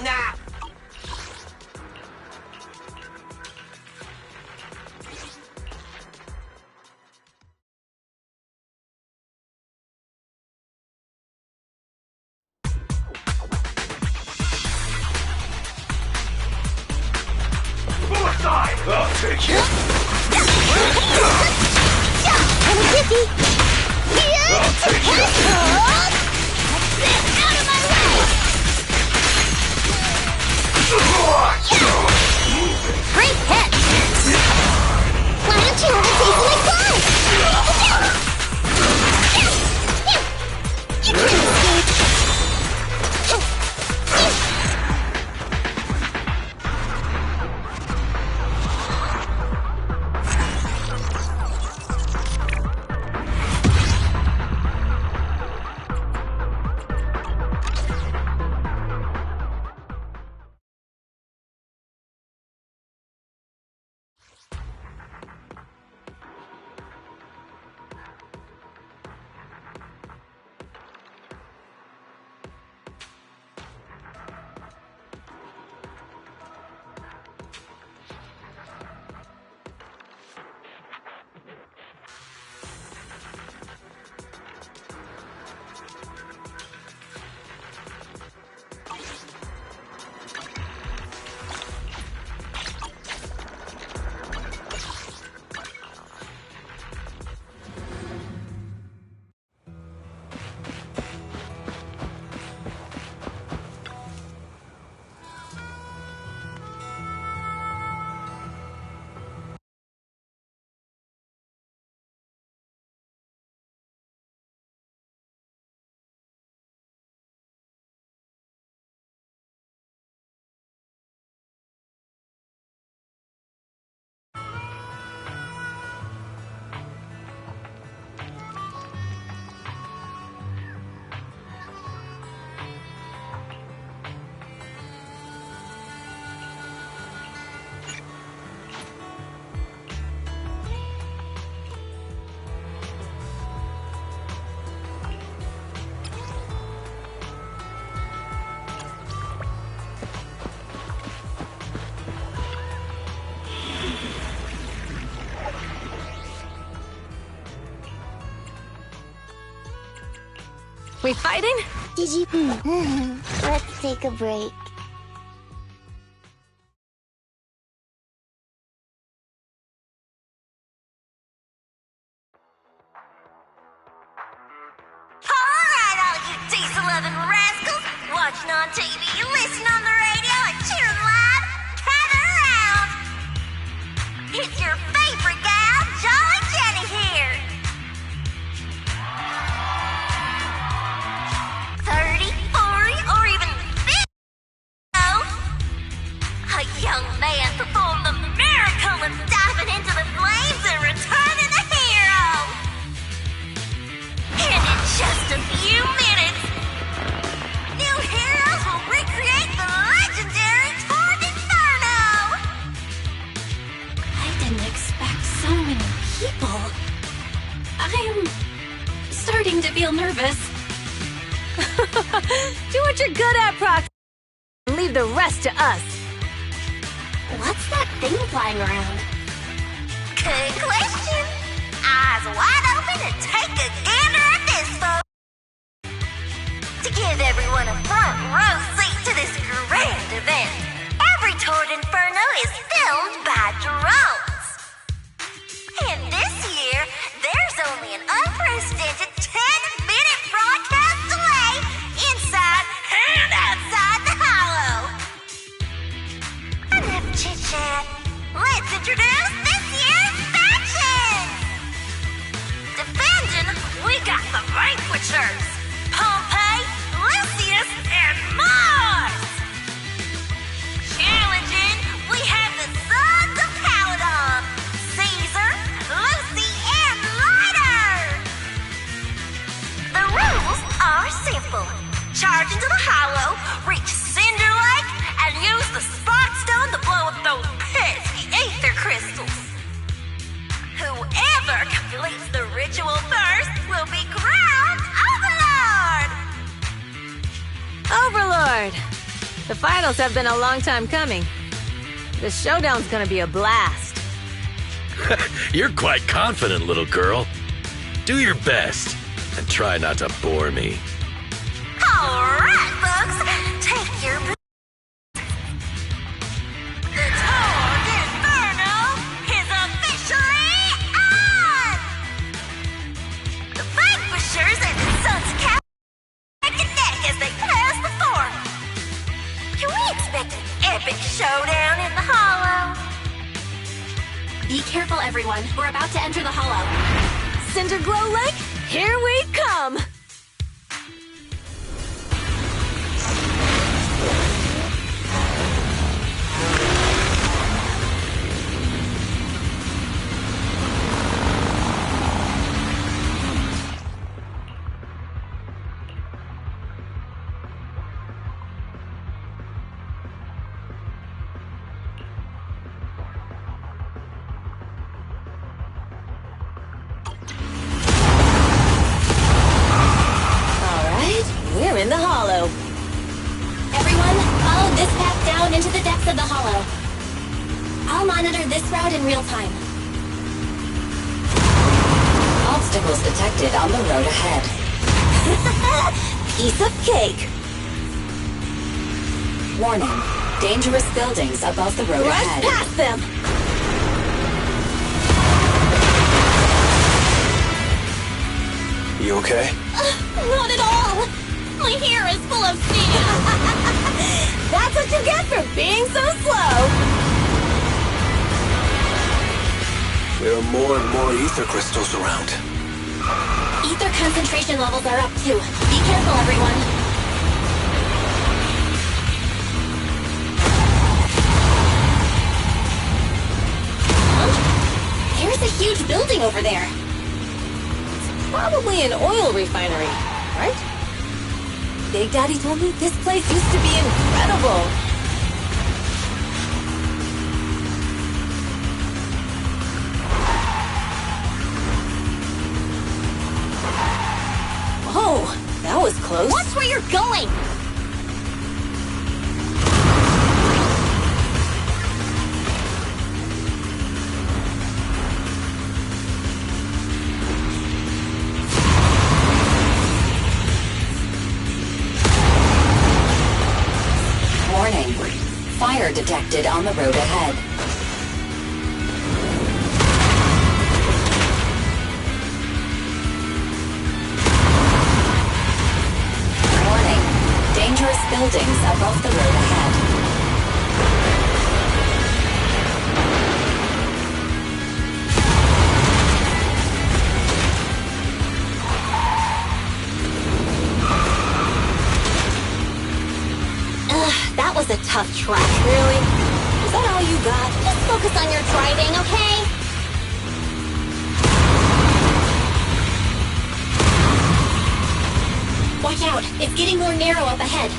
Speaker 19: Now! Bullseye! I'll take you! I'll take you!
Speaker 3: Out of my way! Great hit! Why don't you have a taste of my blood? You can't escape!
Speaker 2: We fighting?
Speaker 6: Did you... Let's take a break.
Speaker 3: Alright, all you diesel-loving rascals! Watching on TV, listening on the radio, and cheering live! Gather around! It's your favorite gal, Jolly Jenny here! 30, 40, or even 50. A young man performed the miracle of diving into the flames and returning a hero! And in just a few minutes, new heroes will recreate the legendary Tord Inferno!
Speaker 1: I didn't expect so many people. I'm starting to feel nervous.
Speaker 2: Do what you're good at, Prox. And leave the rest to us.
Speaker 1: What's that thing flying around?
Speaker 3: Good question. Eyes wide open and take a gander at this, folks. To give everyone a front row seat to this grand event, every Tord Inferno is filmed by drones. And this year, there's only an unprecedented 10-minute broadcast delay inside and outside the hollow. Enough chit-chat. Let's introduce this year's faction! Defending, we got the Vanquishers, Pompey, Lucius, and Mars! Challenging, we have the Sons of Caledon, Caesar, Lucy, and Lighter! The rules are simple. Charge into the hollow, reach Cinder Lake, and use the Spark Stone to blow up those pesky ether crystals. Whoever completes the ritual first will be crowned Overlord!
Speaker 2: Overlord! The finals have been a long time coming. The showdown's gonna be a blast.
Speaker 15: You're quite confident, little girl. Do your best, and try not to bore me.
Speaker 3: Alright, folks, take your The Tord Inferno is officially on! The Vanquishers and the Sons of Caledon neck and neck as they pass the fort. Can we expect an epic showdown in the hollow?
Speaker 1: Be careful, everyone. We're about to enter the hollow.
Speaker 2: Cinderglow Lake, here we come! We're in the hollow.
Speaker 1: Everyone, follow this path down into the depths of the hollow. I'll monitor this route in real time.
Speaker 7: Obstacles detected on the road ahead.
Speaker 2: Piece of cake.
Speaker 7: Warning. Dangerous buildings above the road
Speaker 2: Rush
Speaker 7: ahead.
Speaker 2: past them!
Speaker 5: You okay?
Speaker 1: Not at all! My hair is full of steam!
Speaker 2: That's what you get for being so slow!
Speaker 5: There are more and more ether crystals around.
Speaker 1: Ether concentration levels are up too. Be careful, everyone. Huh? There's a huge building over there.
Speaker 2: Probably an oil refinery, right? Big Daddy told me this place used to be incredible. Whoa, that was close.
Speaker 1: Watch where you're going!
Speaker 7: detected on the road ahead. Warning. Dangerous buildings above the road ahead.
Speaker 3: That was a tough track. Really? Is that all you got? Just focus on your driving, okay?
Speaker 1: Watch out! It's getting more narrow up ahead.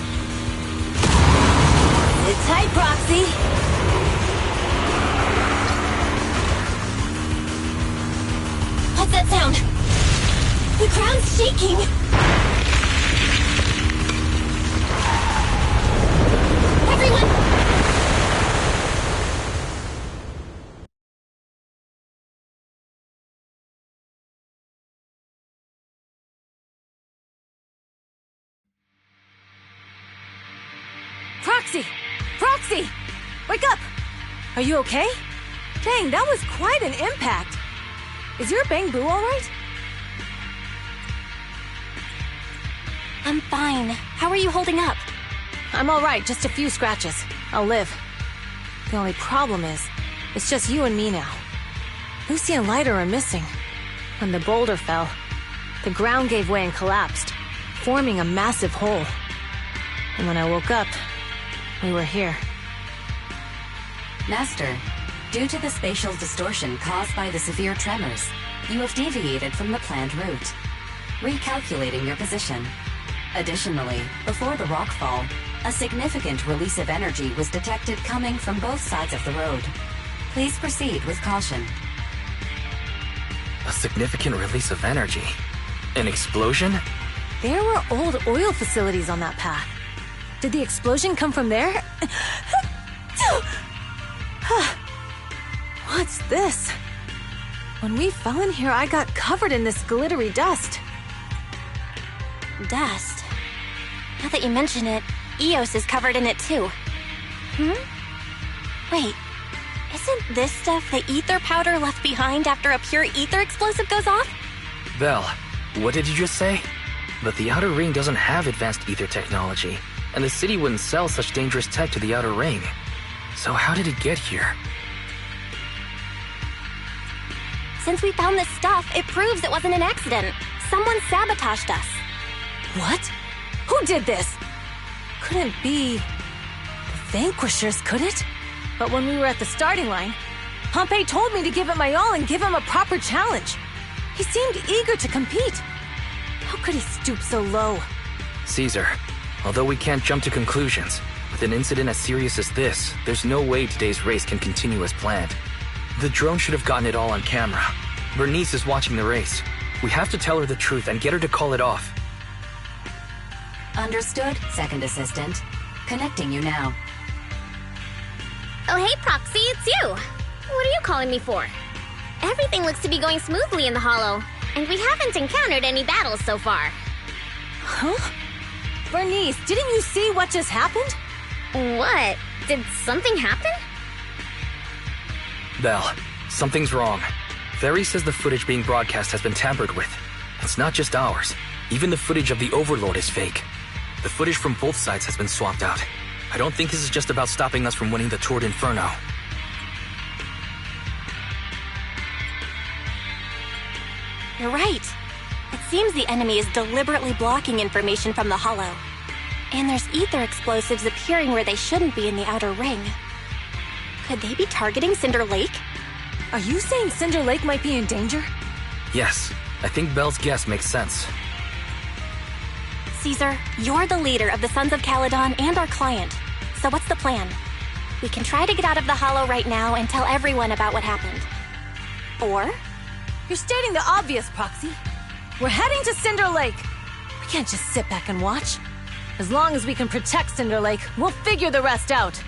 Speaker 2: Sit tight, Proxy.
Speaker 1: What's that sound? The ground's shaking! Everyone!
Speaker 2: Proxy! Proxy! Wake up! Are you okay? Dang, that was quite an impact. Is your Bang Boo alright?
Speaker 1: I'm fine. How are you holding up?
Speaker 2: I'm alright, just a few scratches. I'll live. The only problem is, it's just you and me now. Lucy and Lighter are missing. When the boulder fell, the ground gave way and collapsed, forming a massive hole. And when I woke up, we were here.
Speaker 7: Master, due to the spatial distortion caused by the severe tremors, you have deviated from the planned route. Recalculating your position. Additionally, before the rockfall, a significant release of energy was detected coming from both sides of the road. Please proceed with caution.
Speaker 4: A significant release of energy? An explosion?
Speaker 2: There were old oil facilities on that path. Did the explosion come from there? What's this? When we fell in here, I got covered in this glittery dust.
Speaker 1: Dust? Now that you mention it, Eos is covered in it too. Wait, isn't this stuff the ether powder left behind after a pure ether explosive goes off?
Speaker 4: Belle, what did you just say? But the Outer Ring doesn't have advanced ether technology, and the city wouldn't sell such dangerous tech to the Outer Ring. So how did it get here?
Speaker 1: Since we found this stuff, it proves it wasn't an accident. Someone sabotaged us.
Speaker 2: What? Who did this? Couldn't be the Vanquishers, could it? But when we were at the starting line, Pompey told me to give it my all and give him a proper challenge. He seemed eager to compete. How could he stoop so low?
Speaker 4: Caesar, although we can't jump to conclusions, with an incident as serious as this, there's no way today's race can continue as planned. The drone should have gotten it all on camera. Bernice is watching the race. We have to tell her the truth and get her to call it off.
Speaker 7: Understood, Second Assistant. Connecting you now.
Speaker 6: Oh, hey, Proxy, it's you. What are you calling me for? Everything looks to be going smoothly in the Hollow, and we haven't encountered any battles so far.
Speaker 2: Huh? Bernice, didn't you see what just happened?
Speaker 6: What? Did something happen?
Speaker 4: Belle, something's wrong. Ferry says the footage being broadcast has been tampered with. It's not just ours. Even the footage of the Overlord is fake. The footage from both sides has been swapped out. I don't think this is just about stopping us from winning the Tour d'Inferno.
Speaker 1: You're right. It seems the enemy is deliberately blocking information from the Hollow. And there's ether explosives appearing where they shouldn't be in the Outer Ring. Could they be targeting Cinder Lake?
Speaker 2: Are you saying Cinder Lake might be in danger?
Speaker 4: Yes, I think Belle's guess makes sense.
Speaker 1: Caesar, you're the leader of the Sons of Caledon and our client. So what's the plan? We can try to get out of the Hollow right now and tell everyone about what happened. Or?
Speaker 2: You're stating the obvious, Proxy. We're heading to Cinder Lake. We can't just sit back and watch. As long as we can protect Cinder Lake, we'll figure the rest out.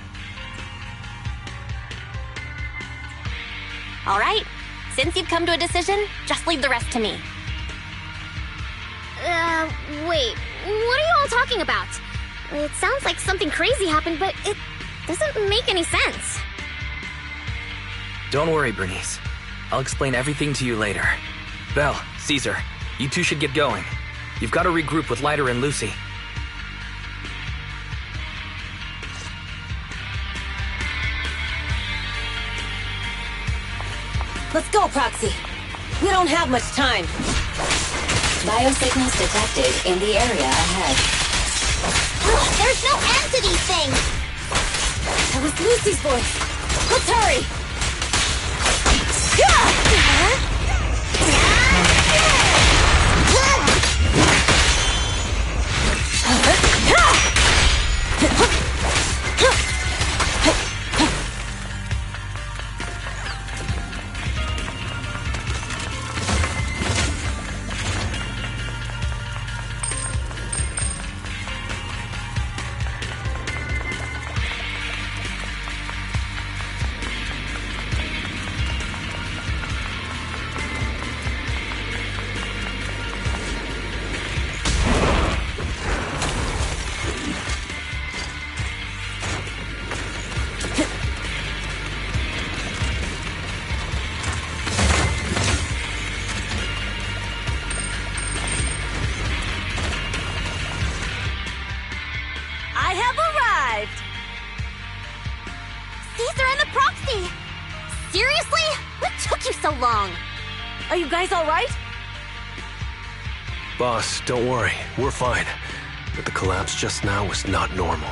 Speaker 1: All right. Since you've come to a decision, just leave the rest to me.
Speaker 6: Wait. What are you all talking about? It sounds like something crazy happened, but doesn't make any sense.
Speaker 4: Don't worry, Bernice. I'll explain everything to you later. Belle, Caesar, you two should get going. You've got to regroup with Lighter and Lucy.
Speaker 2: Let's go, Proxy. We don't have much time.
Speaker 7: Biosignals detected in the area ahead.
Speaker 3: Ugh, there's no end to these things!
Speaker 2: That was Lucy's voice. Let's hurry! Are you guys all right?
Speaker 5: Boss, don't worry. We're fine. But the collapse just now was not normal.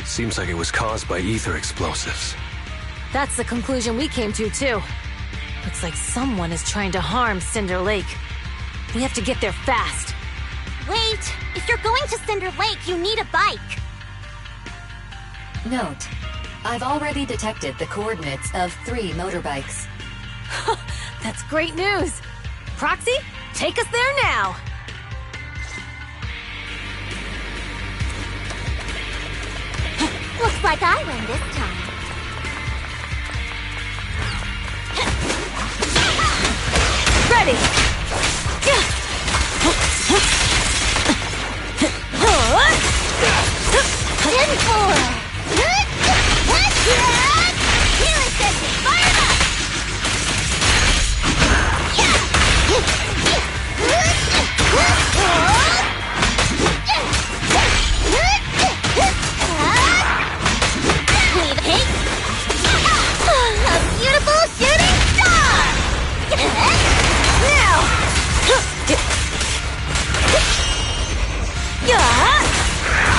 Speaker 5: Seems like it was caused by ether explosives.
Speaker 2: That's the conclusion we came to, too. Looks like someone is trying to harm Cinder Lake. We have to get there fast.
Speaker 3: Wait! If you're going to Cinder Lake, you need a bike!
Speaker 7: Note: I've already detected the coordinates of 3 motorbikes.
Speaker 2: That's great news! Proxy, take us there now!
Speaker 3: Looks like I win this time.
Speaker 2: Ready!
Speaker 3: In 4!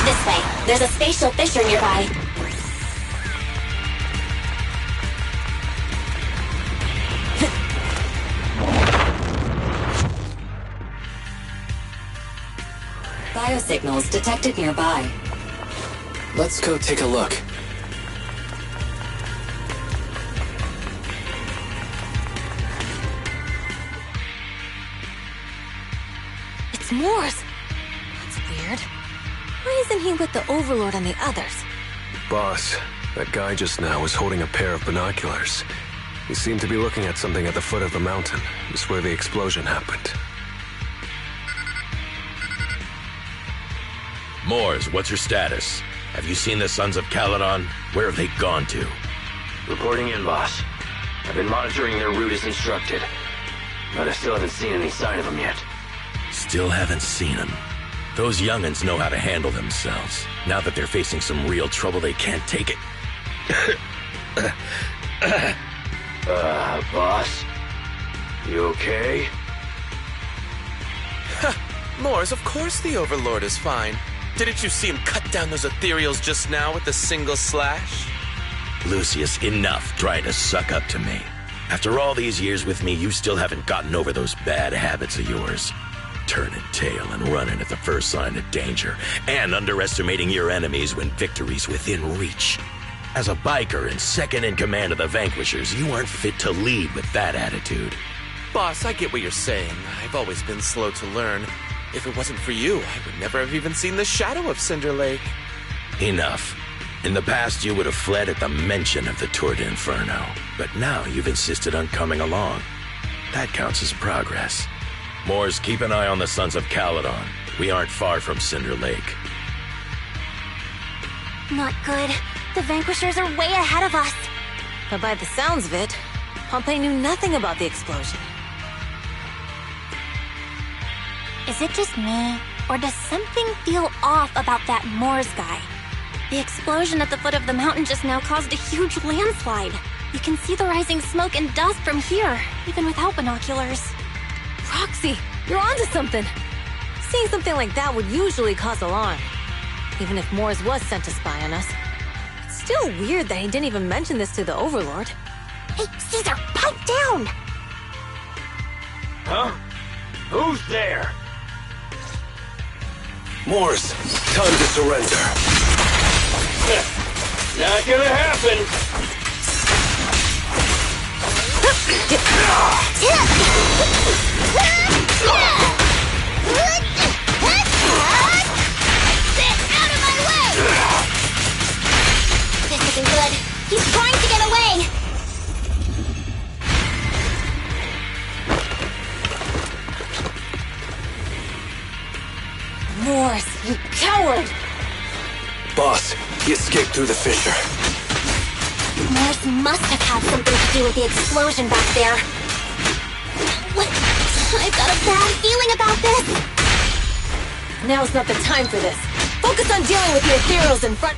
Speaker 7: This way. There's a spatial fissure nearby. Biosignals detected nearby.
Speaker 4: Let's go take a look.
Speaker 2: It's Morse. That's weird. Why isn't he with the Overlord and the others?
Speaker 5: Boss, that guy just now was holding a pair of binoculars. He seemed to be looking at something at the foot of the mountain. It's where the explosion happened.
Speaker 15: Moors, what's your status? Have you seen the Sons of Caledon? Where have they gone to?
Speaker 18: Reporting in, boss. I've been monitoring their route as instructed, but I still haven't seen any sign of them yet.
Speaker 15: Still haven't seen them. Those young'uns know how to handle themselves. Now that they're facing some real trouble, they can't take it.
Speaker 18: Boss? You okay?
Speaker 17: Moors, of course the Overlord is fine. Didn't you see him cut down those ethereals just now with a single slash?
Speaker 15: Lucius, enough trying to suck up to me. After all these years with me, you still haven't gotten over those bad habits of yours. Turning tail and running at the first sign of danger, and underestimating your enemies when victory's within reach. As a biker and second in command of the Vanquishers, you aren't fit to lead with that attitude.
Speaker 17: Boss, I get what you're saying. I've always been slow to learn. If it wasn't for you, I would never have even seen the shadow of Cinder Lake.
Speaker 15: Enough. In the past, you would have fled at the mention of the Tour d'Inferno, but now you've insisted on coming along. That counts as progress. Moors, keep an eye on the Sons of Caledon. We aren't far from Cinder Lake.
Speaker 3: Not good. The Vanquishers are way ahead of us.
Speaker 2: But by the sounds of it, Pompeii knew nothing about the explosion.
Speaker 1: Is it just me, or does something feel off about that Moors guy? The explosion at the foot of the mountain just now caused a huge landslide. You can see the rising smoke and dust from here, even without binoculars.
Speaker 2: Roxy, you're onto something. Seeing something like that would usually cause alarm. Even if Moors was sent to spy on us. It's still weird that he didn't even mention this to the Overlord.
Speaker 3: Hey, Caesar, pipe down!
Speaker 9: Huh? Who's there?
Speaker 13: Moors, time to surrender.
Speaker 9: Not gonna happen.
Speaker 3: Get out of my way! This isn't good. He's trying to get away!
Speaker 2: Moors, you coward!
Speaker 13: Boss, he escaped through the fissure.
Speaker 3: Moors must have had something to do with the explosion back there. What? I've got a bad feeling about this.
Speaker 2: Now's not the time for this. Focus on dealing with the ethereals in front.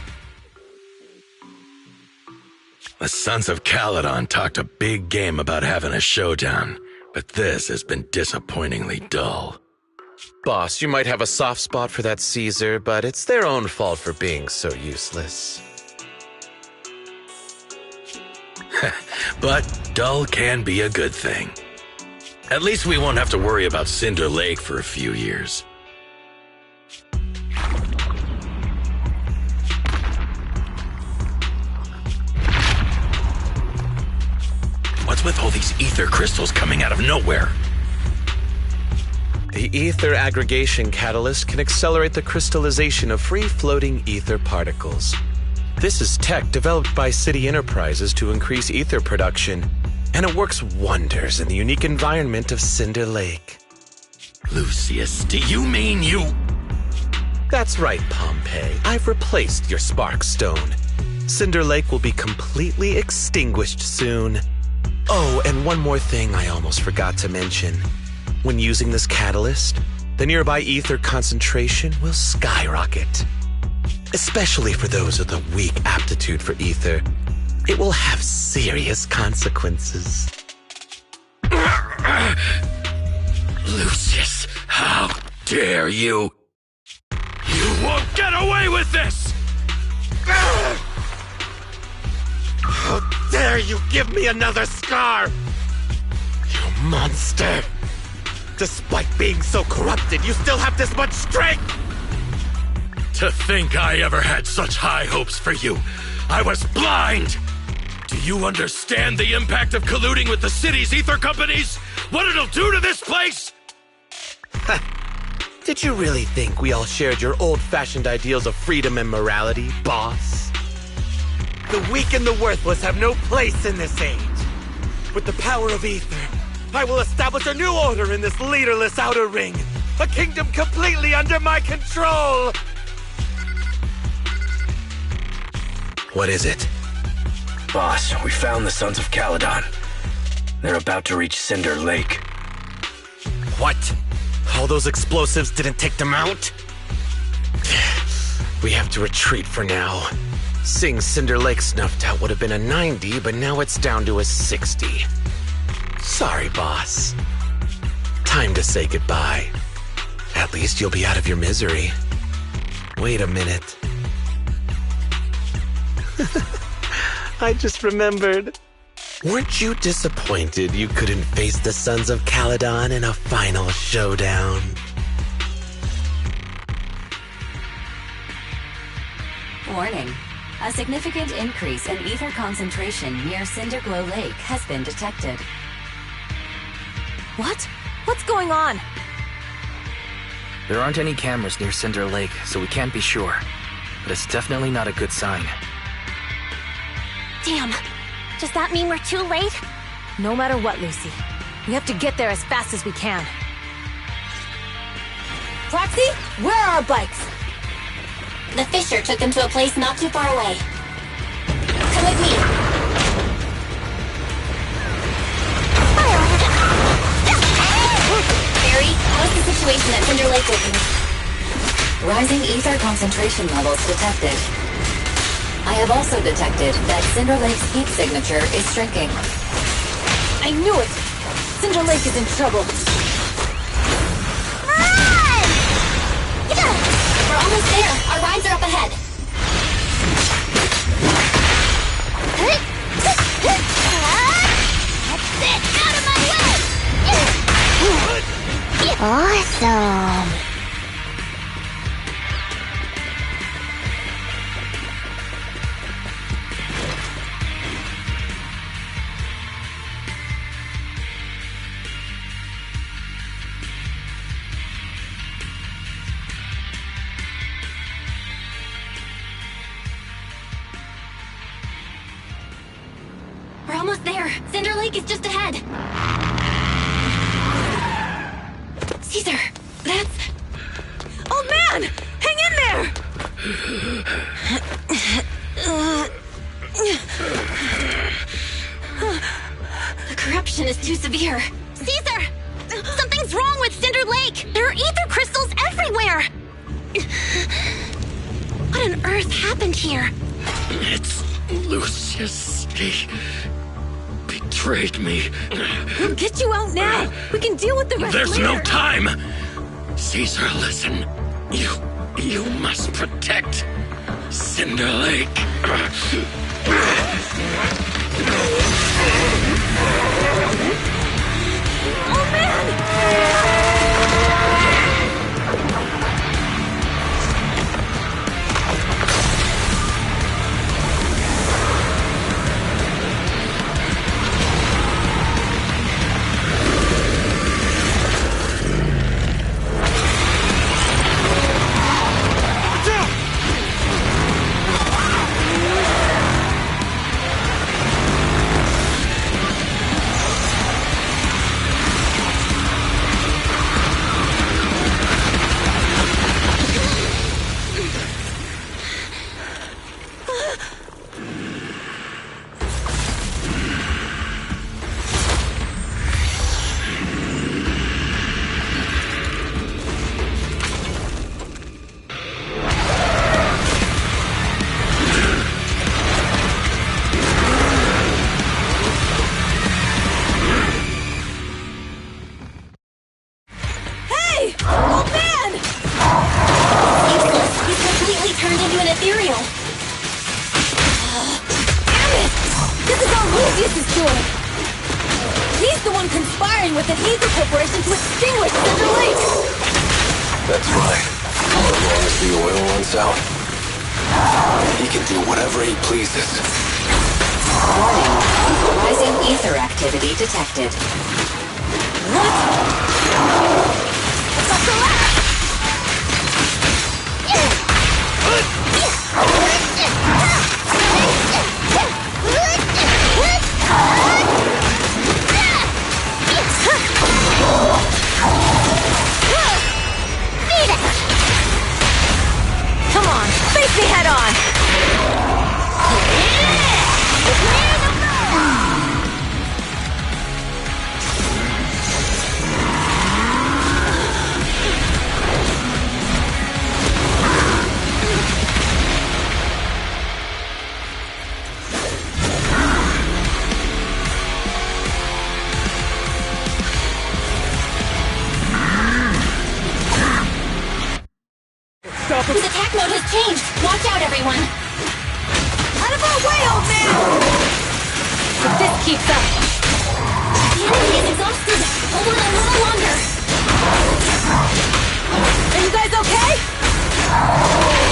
Speaker 15: The Sons of Caledon talked a big game about having a showdown, but this has been disappointingly dull.
Speaker 17: Boss, you might have a soft spot for that Caesar, but it's their own fault for being so useless.
Speaker 15: But dull can be a good thing. At least we won't have to worry about Cinder Lake for a few years. What's with all these ether crystals coming out of nowhere?
Speaker 17: The ether aggregation catalyst can accelerate the crystallization of free-floating ether particles. This is tech developed by City Enterprises to increase ether production, and it works wonders in the unique environment of Cinder Lake.
Speaker 15: Lucius, do you mean you...
Speaker 17: That's right, Pompeii. I've replaced your spark stone. Cinder Lake will be completely extinguished soon. Oh, and one more thing I almost forgot to mention. When using this catalyst, the nearby ether concentration will skyrocket. Especially for those with a weak aptitude for ether, it will have serious consequences.
Speaker 15: Lucius, how dare you? You won't get away with this!
Speaker 17: How dare you give me another scar! You monster! Despite being so corrupted, you still have this much strength!
Speaker 15: To think I ever had such high hopes for you. I was blind! Do you understand the impact of colluding with the city's ether companies? What it'll do to this place?
Speaker 17: Did you really think we all shared your old-fashioned ideals of freedom and morality, boss? The weak and the worthless have no place in this age. With the power of ether, I will establish a new order in this leaderless outer ring. A kingdom completely under my control! What is it?
Speaker 13: Boss, we found the Sons of Caledon. They're about to reach Cinder Lake.
Speaker 17: What? All those explosives didn't take them out? We have to retreat for now. Seeing Cinder Lake snuffed out would have been a 90, but now it's down to a 60. Sorry, boss. Time to say goodbye. At least you'll be out of your misery. Wait a minute. I just remembered. Weren't you disappointed you couldn't face the Sons of Caledon in a final showdown?
Speaker 7: Warning. A significant increase in ether concentration near Cinderglow Lake has been detected.
Speaker 2: What? What's going on?
Speaker 4: There aren't any cameras near Cinder Lake, so we can't be sure. But it's definitely not a good sign.
Speaker 3: Damn. Does that mean we're too late?
Speaker 2: No matter what, Lucy. We have to get there as fast as we can. Roxy, where are our bikes?
Speaker 1: The fissure took them to a place not too far away. Come with me. Barry, how's the situation at Cinder Lake looking?
Speaker 7: Rising ether concentration levels detected. I have also detected that Cinder Lake's heat signature is shrinking.
Speaker 2: I knew it! Cinder Lake is in trouble.
Speaker 1: Run! We're almost there. Our rides are up ahead.
Speaker 3: That's it! Out of my way!
Speaker 11: Awesome.
Speaker 1: We're almost there. Cinder Lake is just ahead. Caesar, that's...
Speaker 2: Old man! Hang in there!
Speaker 1: The corruption is too severe.
Speaker 3: Caesar! Something's wrong with Cinder Lake! There are ether crystals everywhere!
Speaker 1: What on earth happened here?
Speaker 15: It's Lucius. He betrayed me.
Speaker 2: We'll get you out now. We can deal with the rest
Speaker 15: There's
Speaker 2: later.
Speaker 15: no time. Caesar, listen. You must protect Cinder Lake.
Speaker 2: Oh man!
Speaker 19: with the Ether Corporation to extinguish Cinder Lake!
Speaker 5: That's right. As long as the oil runs out, he can do whatever he pleases.
Speaker 7: Warning. Rising ether activity detected.
Speaker 2: Come on, face me head on!
Speaker 1: His attack mode has changed. Watch out, everyone.
Speaker 2: Out of our way, old man! If this keeps up...
Speaker 1: The enemy is exhausted. Hold on a little longer.
Speaker 2: Are you guys okay?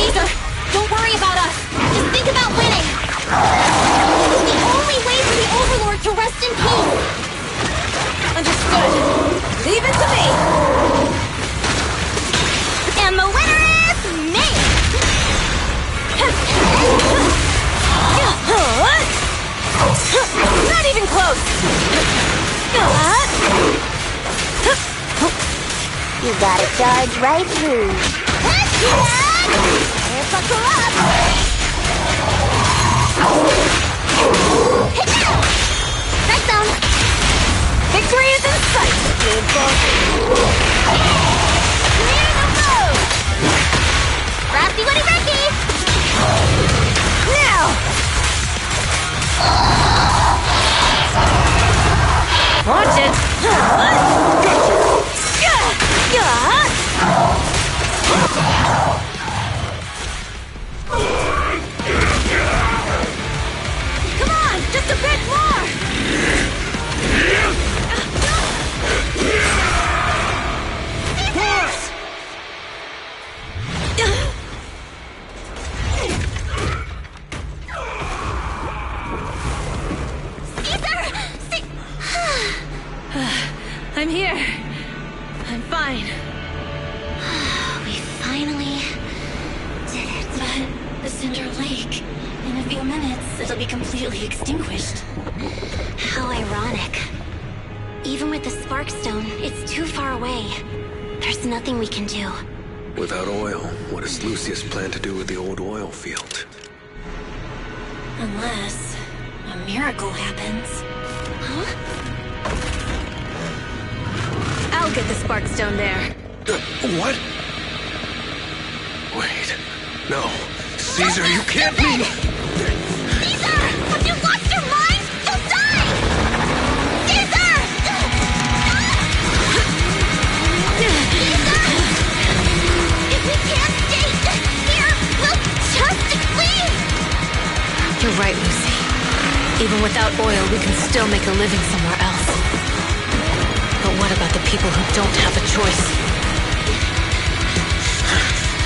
Speaker 1: Caesar, don't worry about us. Just think about winning. This is the only way for the Overlord to rest in peace.
Speaker 2: Understood. Leave it to me.
Speaker 3: And the winner is me!
Speaker 2: Not even close!
Speaker 11: You gotta charge right through.
Speaker 3: Buckle up! Red zone!
Speaker 2: Victory is in sight!
Speaker 3: Clear the road! Rasty Woody Ricky!
Speaker 2: Now! Watch it!
Speaker 3: Come on! Just a bit more!
Speaker 2: I'm here. I'm fine.
Speaker 1: We finally did it. But the Cinder Lake, in a few minutes, it'll be completely extinguished.
Speaker 3: How ironic. Even with the Sparkstone, it's too far away. There's nothing we can do.
Speaker 5: Without oil, what does Lucius plan to do with the old oil field?
Speaker 1: Unless a miracle happens.
Speaker 3: Huh?
Speaker 2: I'll get the Sparkstone there.
Speaker 5: What? Wait. No. Caesar, you can't be...
Speaker 3: Caesar! Have you lost your mind? You'll die! Caesar! Caesar! If we can't stay here, we'll just leave!
Speaker 2: You're right, Lucy. Even without oil, we can still make a living somewhere else. But what about the people who don't have a choice?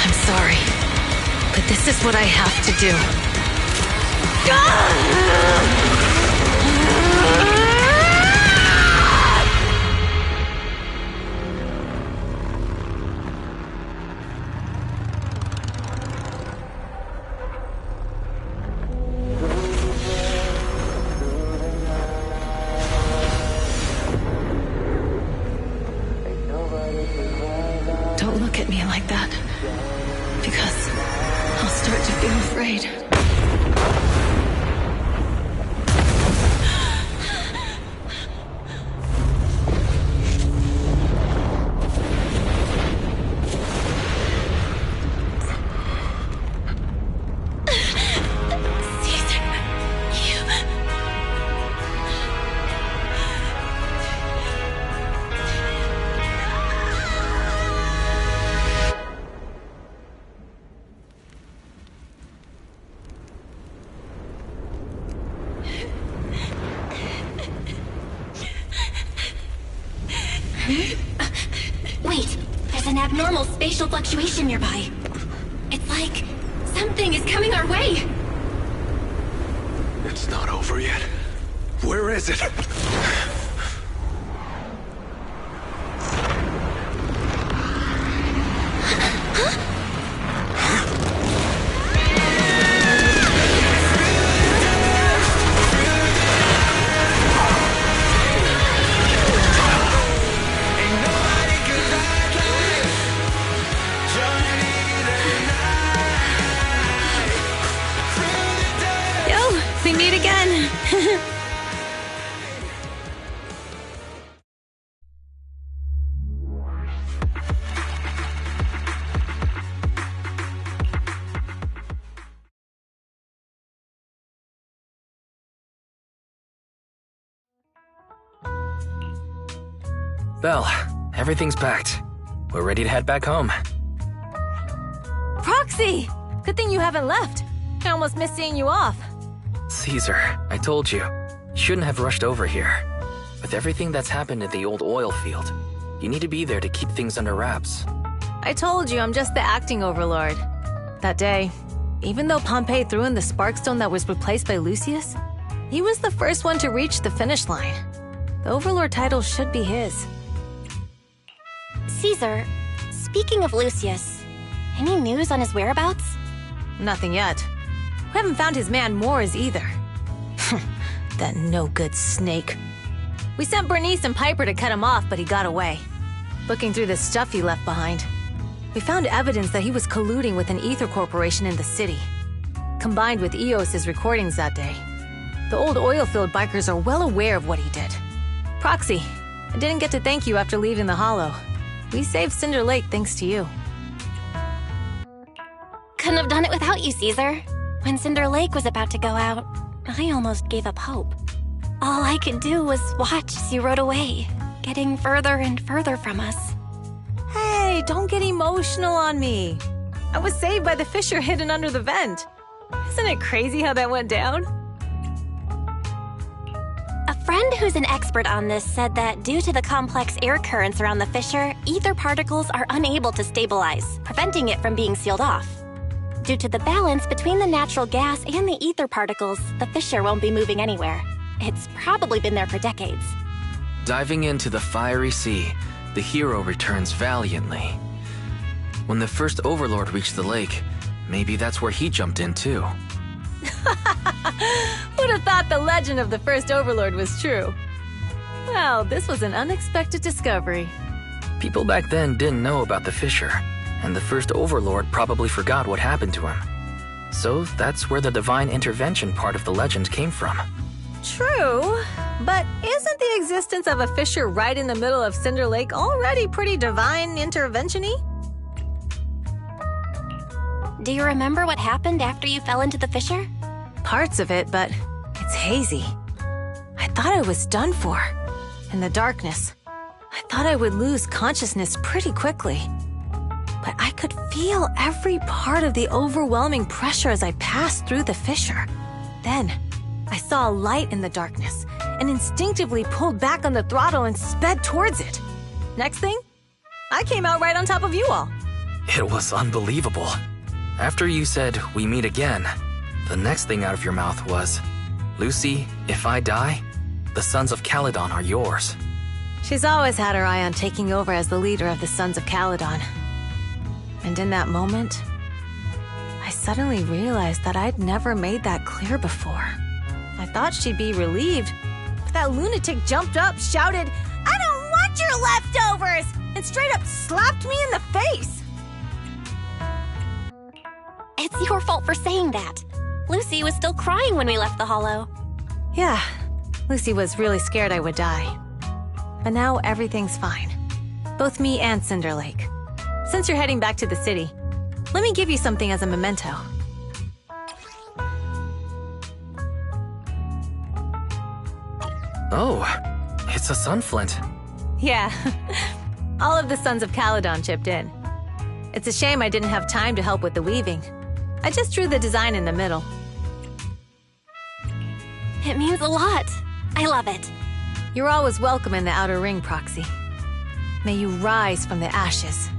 Speaker 2: I'm sorry, but this is what I have to do. Don't look at me like that, because I'll start to feel afraid.
Speaker 1: Wait, there's an abnormal spatial fluctuation nearby. It's like something is coming our way.
Speaker 5: It's not over yet. Where is it?
Speaker 2: We meet again.
Speaker 4: Belle, everything's packed. We're ready to head back home.
Speaker 2: Proxy! Good thing you haven't left. I almost missed seeing you off.
Speaker 4: Caesar, I told you. You shouldn't have rushed over here. With everything that's happened at the old oil field, you need to be there to keep things under wraps.
Speaker 2: I told you I'm just the acting overlord. That day, even though Pompey threw in the Sparkstone that was replaced by Lucius, he was the first one to reach the finish line. The overlord title should be his.
Speaker 1: Caesar, speaking of Lucius, any news on his whereabouts?
Speaker 2: Nothing yet. We haven't found his man Moores either. That no-good snake. We sent Bernice and Piper to cut him off, but he got away. Looking through the stuff he left behind, we found evidence that he was colluding with an ether corporation in the city, combined with Eos's recordings that day. The old oilfield bikers are well aware of what he did. Proxy, I didn't get to thank you after leaving the Hollow. We saved Cinder Lake thanks to you.
Speaker 1: Couldn't have done it without you, Caesar. When Cinder Lake was about to go out, I almost gave up hope. All I could do was watch as you rode away, getting further and further from us.
Speaker 2: Hey, don't get emotional on me. I was saved by the fissure hidden under the vent. Isn't it crazy how that went down?
Speaker 1: A friend who's an expert on this said that due to the complex air currents around the fissure, ether particles are unable to stabilize, preventing it from being sealed off. Due to the balance between the natural gas and the ether particles, the fissure won't be moving anywhere. It's probably been there for decades.
Speaker 4: Diving into the fiery sea, the hero returns valiantly. When the first Overlord reached the lake, maybe that's where he jumped in too.
Speaker 2: Who'd have thought the legend of the first Overlord was true? Well, this was an unexpected discovery.
Speaker 4: People back then didn't know about the fissure, and the first Overlord probably forgot what happened to him. So that's where the divine intervention part of the legend came from.
Speaker 2: True, but isn't the existence of a fissure right in the middle of Cinder Lake already pretty divine intervention-y?
Speaker 1: Do you remember what happened after you fell into the fissure?
Speaker 2: Parts of it, but it's hazy. I thought I was done for. In the darkness, I thought I would lose consciousness pretty quickly. But I could feel every part of the overwhelming pressure as I passed through the fissure. Then, I saw a light in the darkness and instinctively pulled back on the throttle and sped towards it. Next thing, I came out right on top of you all.
Speaker 4: It was unbelievable. After you said, "We meet again," the next thing out of your mouth was, "Lucy, if I die, the Sons of Caledon are yours."
Speaker 2: She's always had her eye on taking over as the leader of the Sons of Caledon. And in that moment, I suddenly realized that I'd never made that clear before. I thought she'd be relieved, but that lunatic jumped up, shouted, "I don't want your leftovers!" and straight up slapped me in the face.
Speaker 1: It's your fault for saying that. Lucy was still crying when we left the Hollow.
Speaker 2: Yeah, Lucy was really scared I would die. But now everything's fine. Both me and Cinder Lake. Since you're heading back to the city, let me give you something as a memento.
Speaker 4: Oh, it's a sunflint.
Speaker 2: Yeah, all of the Sons of Caledon chipped in. It's a shame I didn't have time to help with the weaving. I just drew the design in the middle.
Speaker 1: It means a lot. I love it.
Speaker 2: You're always welcome in the Outer Ring, Proxy. May you rise from the ashes.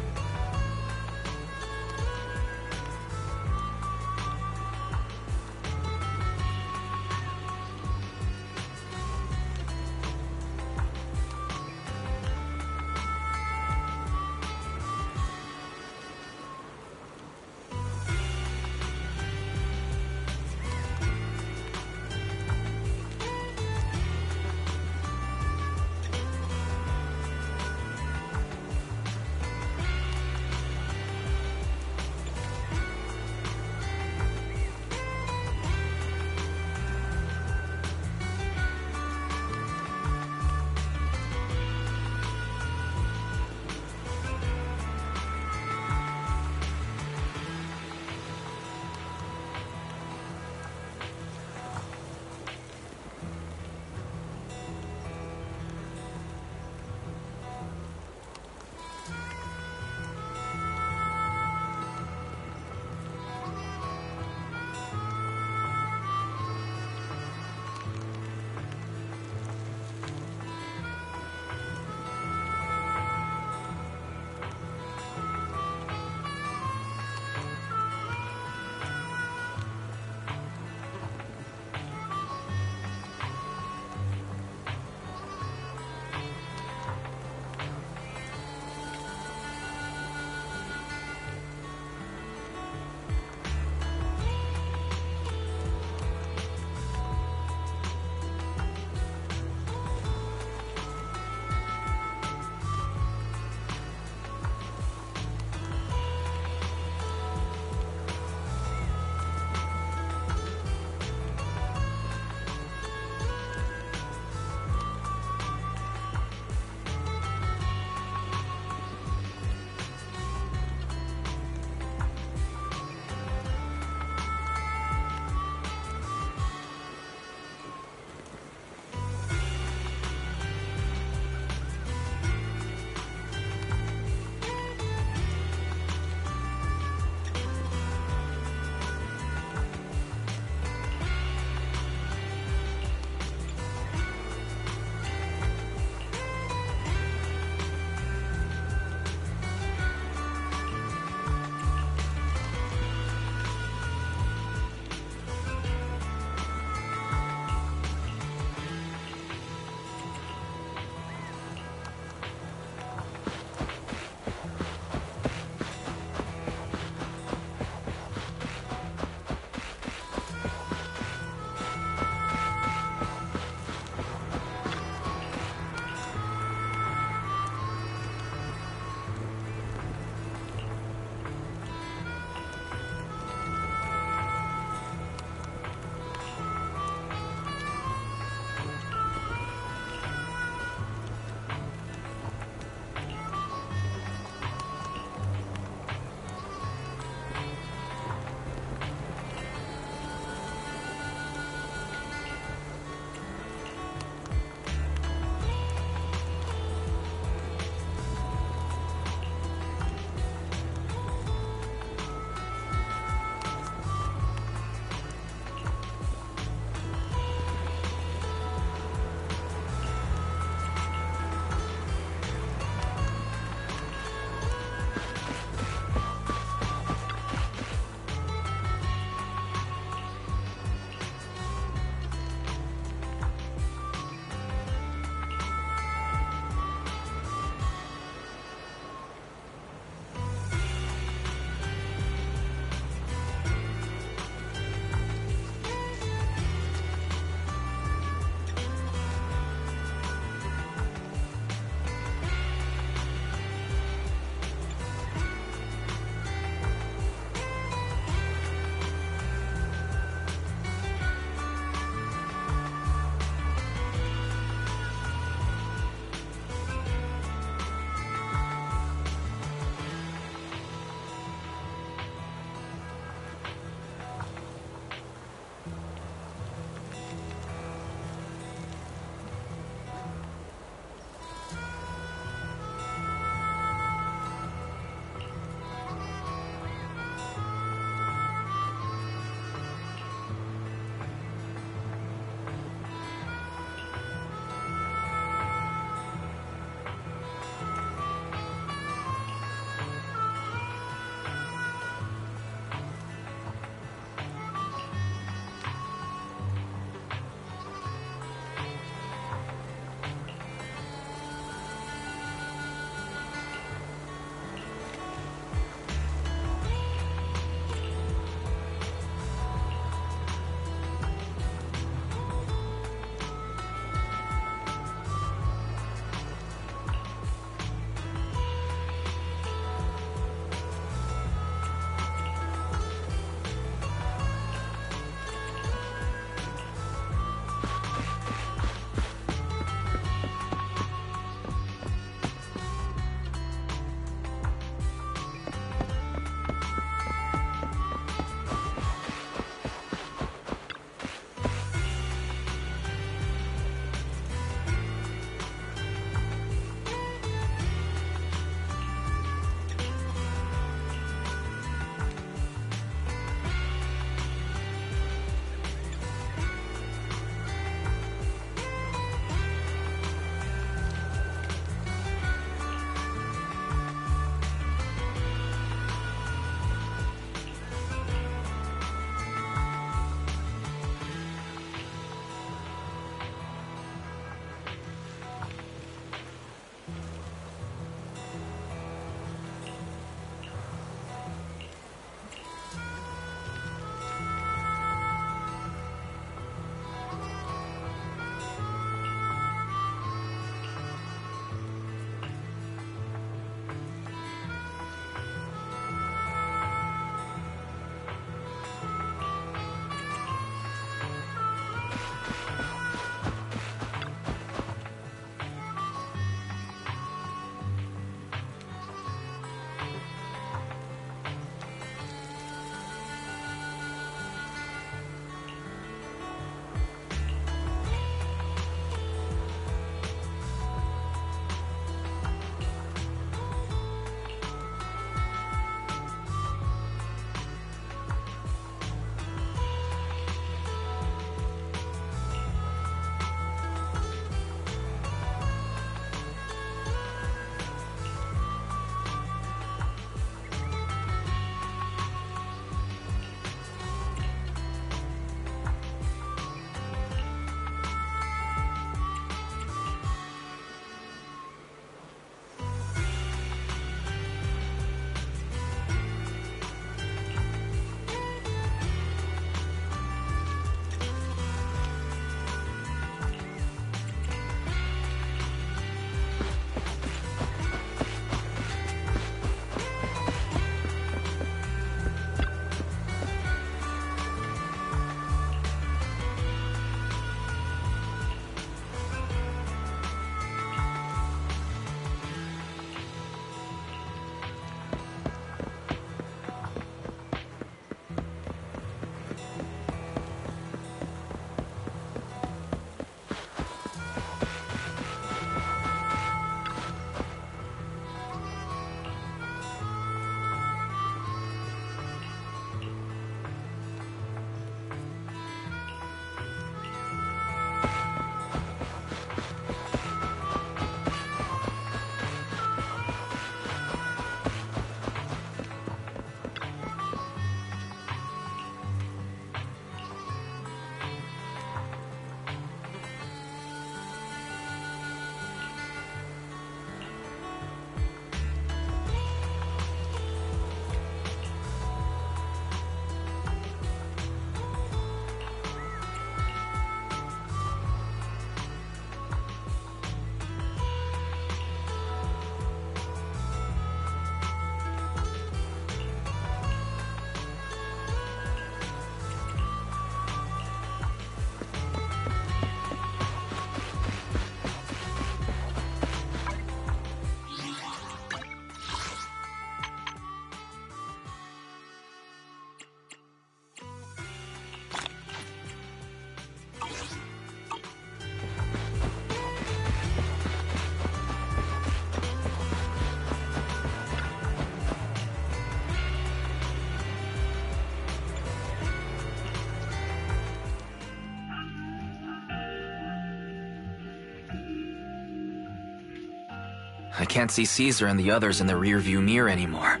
Speaker 4: I can't see Caesar and the others in the rearview mirror anymore.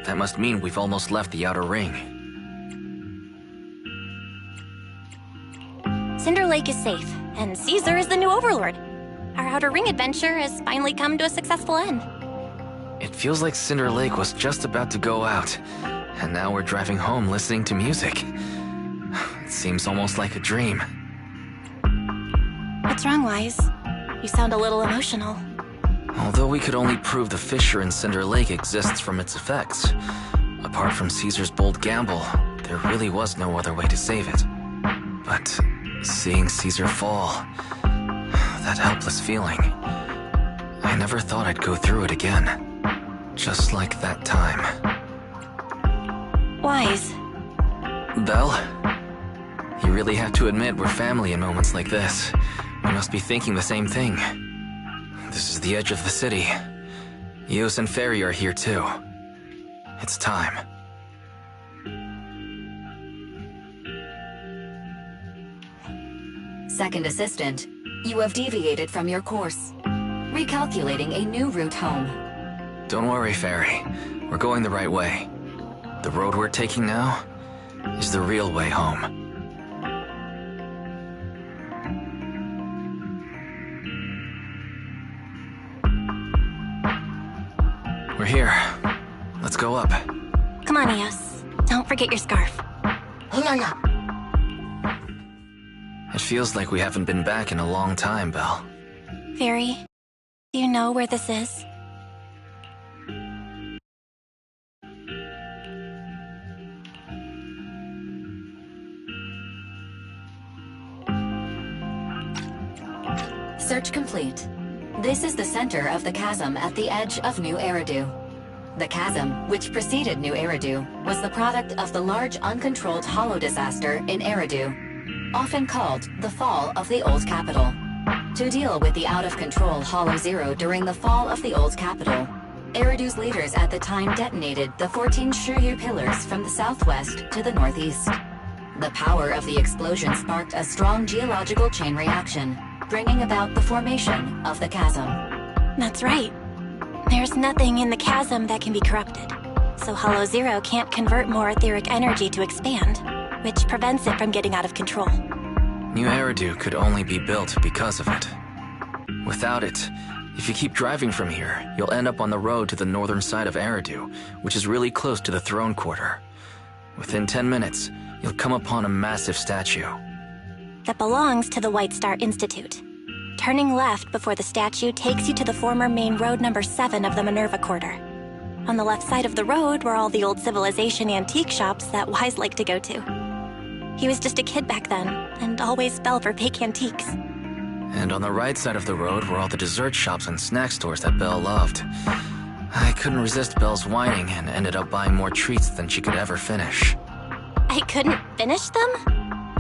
Speaker 4: That must mean we've almost left the outer ring.
Speaker 1: Cinder Lake is safe, and Caesar is the new overlord. Our outer ring adventure has finally come to a successful end.
Speaker 4: It feels like Cinder Lake was just about to go out, and now we're driving home listening to music. It seems almost like a dream.
Speaker 1: What's wrong, Wise? You sound a little emotional.
Speaker 4: Although we could only prove the fissure in Cinder Lake exists from its effects, apart from Caesar's bold gamble, there really was no other way to save it. But seeing Caesar fall, that helpless feeling, I never thought I'd go through it again. Just like that time.
Speaker 1: Wise.
Speaker 4: Belle? You really have to admit we're family in moments like this. We must be thinking the same thing. This is the edge of the city. Eos and Ferry are here too. It's time.
Speaker 7: Second Assistant, you have deviated from your course. Recalculating a new route home.
Speaker 4: Don't worry, Ferry. We're going the right way. The road we're taking now is the real way home. We're here. Let's go up.
Speaker 1: Come on, Eos. Don't forget your scarf.
Speaker 4: It feels like we haven't been back in a long time, Belle.
Speaker 1: Ferry, do you know where this is?
Speaker 7: Search complete. This is the center of the chasm at the edge of New Eridu. The chasm, which preceded New Eridu, was the product of the large uncontrolled hollow disaster in Eridu, often called the fall of the Old Capital. To deal with the out-of-control Hollow Zero during the fall of the Old Capital, Eridu's leaders at the time detonated the 14 Shiryu pillars from the southwest to the northeast. The power of the explosion sparked a strong geological chain reaction, bringing about the formation of the chasm.
Speaker 1: That's right. There's nothing in the chasm that can be corrupted, so Hollow Zero can't convert more etheric energy to expand, which prevents it from getting out of control.
Speaker 4: New Eridu could only be built because of it. Without it, if you keep driving from here, you'll end up on the road to the northern side of Eridu, which is really close to the throne quarter. Within 10 minutes, you'll come upon a massive statue.
Speaker 1: That belongs to the White Star Institute. Turning left before the statue takes you to the former main road number 7 of the Minerva Quarter. On the left side of the road were all the old civilization antique shops that Wise liked to go to. He was just a kid back then, and always fell for fake antiques.
Speaker 4: And on the right side of the road were all the dessert shops and snack stores that Belle loved. I couldn't resist Belle's whining and ended up buying more treats than she could ever finish.
Speaker 1: I couldn't finish them?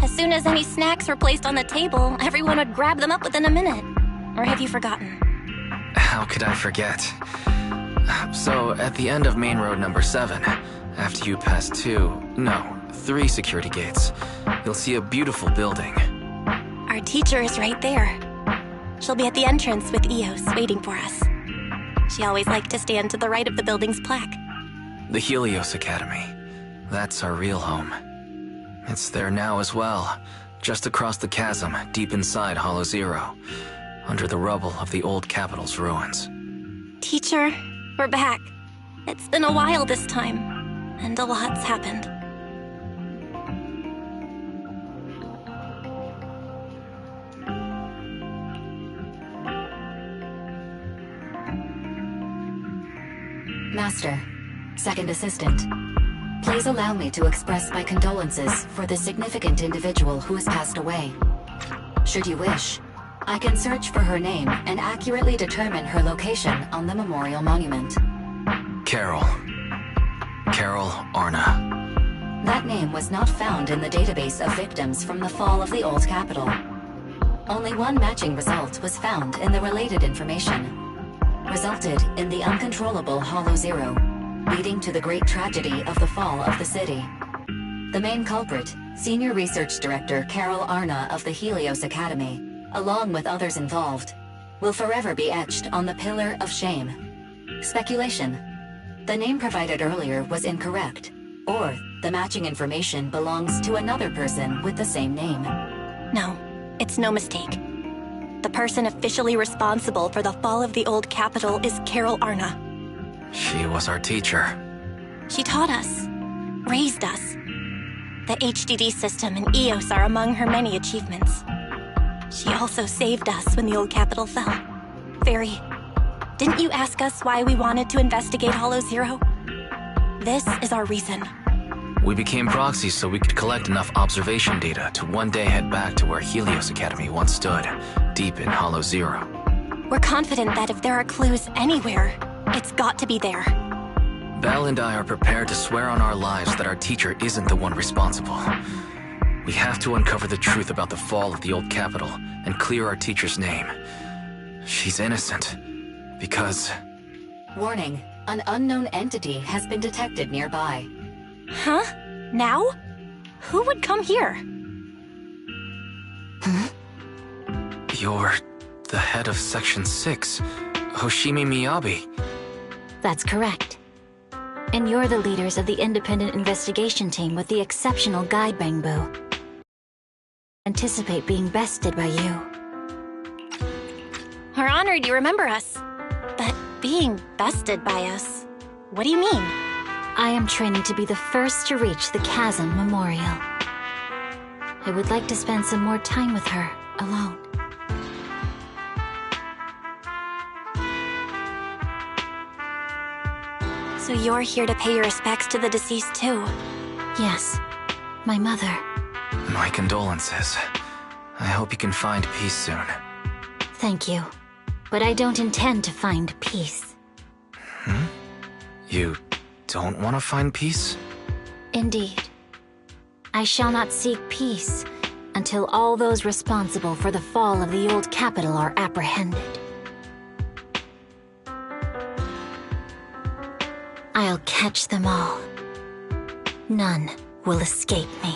Speaker 1: As soon as any snacks were placed on the table, everyone would grab them up within a minute. Or have you forgotten?
Speaker 4: How could I forget? So, at the end of main road number 7, after you pass 3 security gates, you'll see a beautiful building.
Speaker 1: Our teacher is right there. She'll be at the entrance with Eos waiting for us. She always liked to stand to the right of the building's plaque.
Speaker 4: The Helios Academy. That's our real home. It's there now as well, just across the chasm, deep inside Hollow Zero, under the rubble of the old capital's ruins.
Speaker 1: Teacher, we're back. It's been a while this time, and a lot's happened.
Speaker 7: Master, Second Assistant, please allow me to express my condolences for the significant individual who has passed away. Should you wish, I can search for her name and accurately determine her location on the memorial monument.
Speaker 4: Carol Arna.
Speaker 7: That name was not found in the database of victims from the fall of the Old Capital. Only one matching result was found in the related information. Resulted in the uncontrollable Hollow Zero, leading to the great tragedy of the fall of the city. The main culprit, Senior Research Director Carol Arna of the Helios Academy, along with others involved, will forever be etched on the Pillar of Shame. Speculation. The name provided earlier was incorrect, or the matching information belongs to another person with the same name.
Speaker 1: No, it's no mistake. The person officially responsible for the fall of the old capital is Carol Arna.
Speaker 4: She was our teacher.
Speaker 1: She taught us, raised us. The HDD system and EOS are among her many achievements. She also saved us when the old capital fell. Fairy, didn't you ask us why we wanted to investigate Hollow Zero? This is our reason.
Speaker 4: We became proxies so we could collect enough observation data to one day head back to where Helios Academy once stood, deep in Hollow Zero.
Speaker 1: We're confident that if there are clues anywhere, it's got to be there.
Speaker 4: Belle and I are prepared to swear on our lives that our teacher isn't the one responsible. We have to uncover the truth about the fall of the old capital and clear our teacher's name. She's innocent, because...
Speaker 7: Warning, an unknown entity has been detected nearby.
Speaker 1: Huh? Now? Who would come here?
Speaker 4: You're the head of Section 6, Hoshimi Miyabi.
Speaker 20: That's correct. And you're the leaders of the independent investigation team with the exceptional guide Bangbu. Anticipate being bested by you.
Speaker 1: We're honored you remember us. But being bested by us, what do you mean?
Speaker 20: I am training to be the first to reach the Chasm Memorial. I would like to spend some more time with her, alone.
Speaker 1: So you're here to pay your respects to the deceased too?
Speaker 20: Yes, my mother.
Speaker 4: My condolences. I hope you can find peace soon.
Speaker 20: Thank you. But I don't intend to find peace.
Speaker 4: You don't want to find peace?
Speaker 20: Indeed. I shall not seek peace until all those responsible for the fall of the old capital are apprehended. I'll catch them all. None will escape me.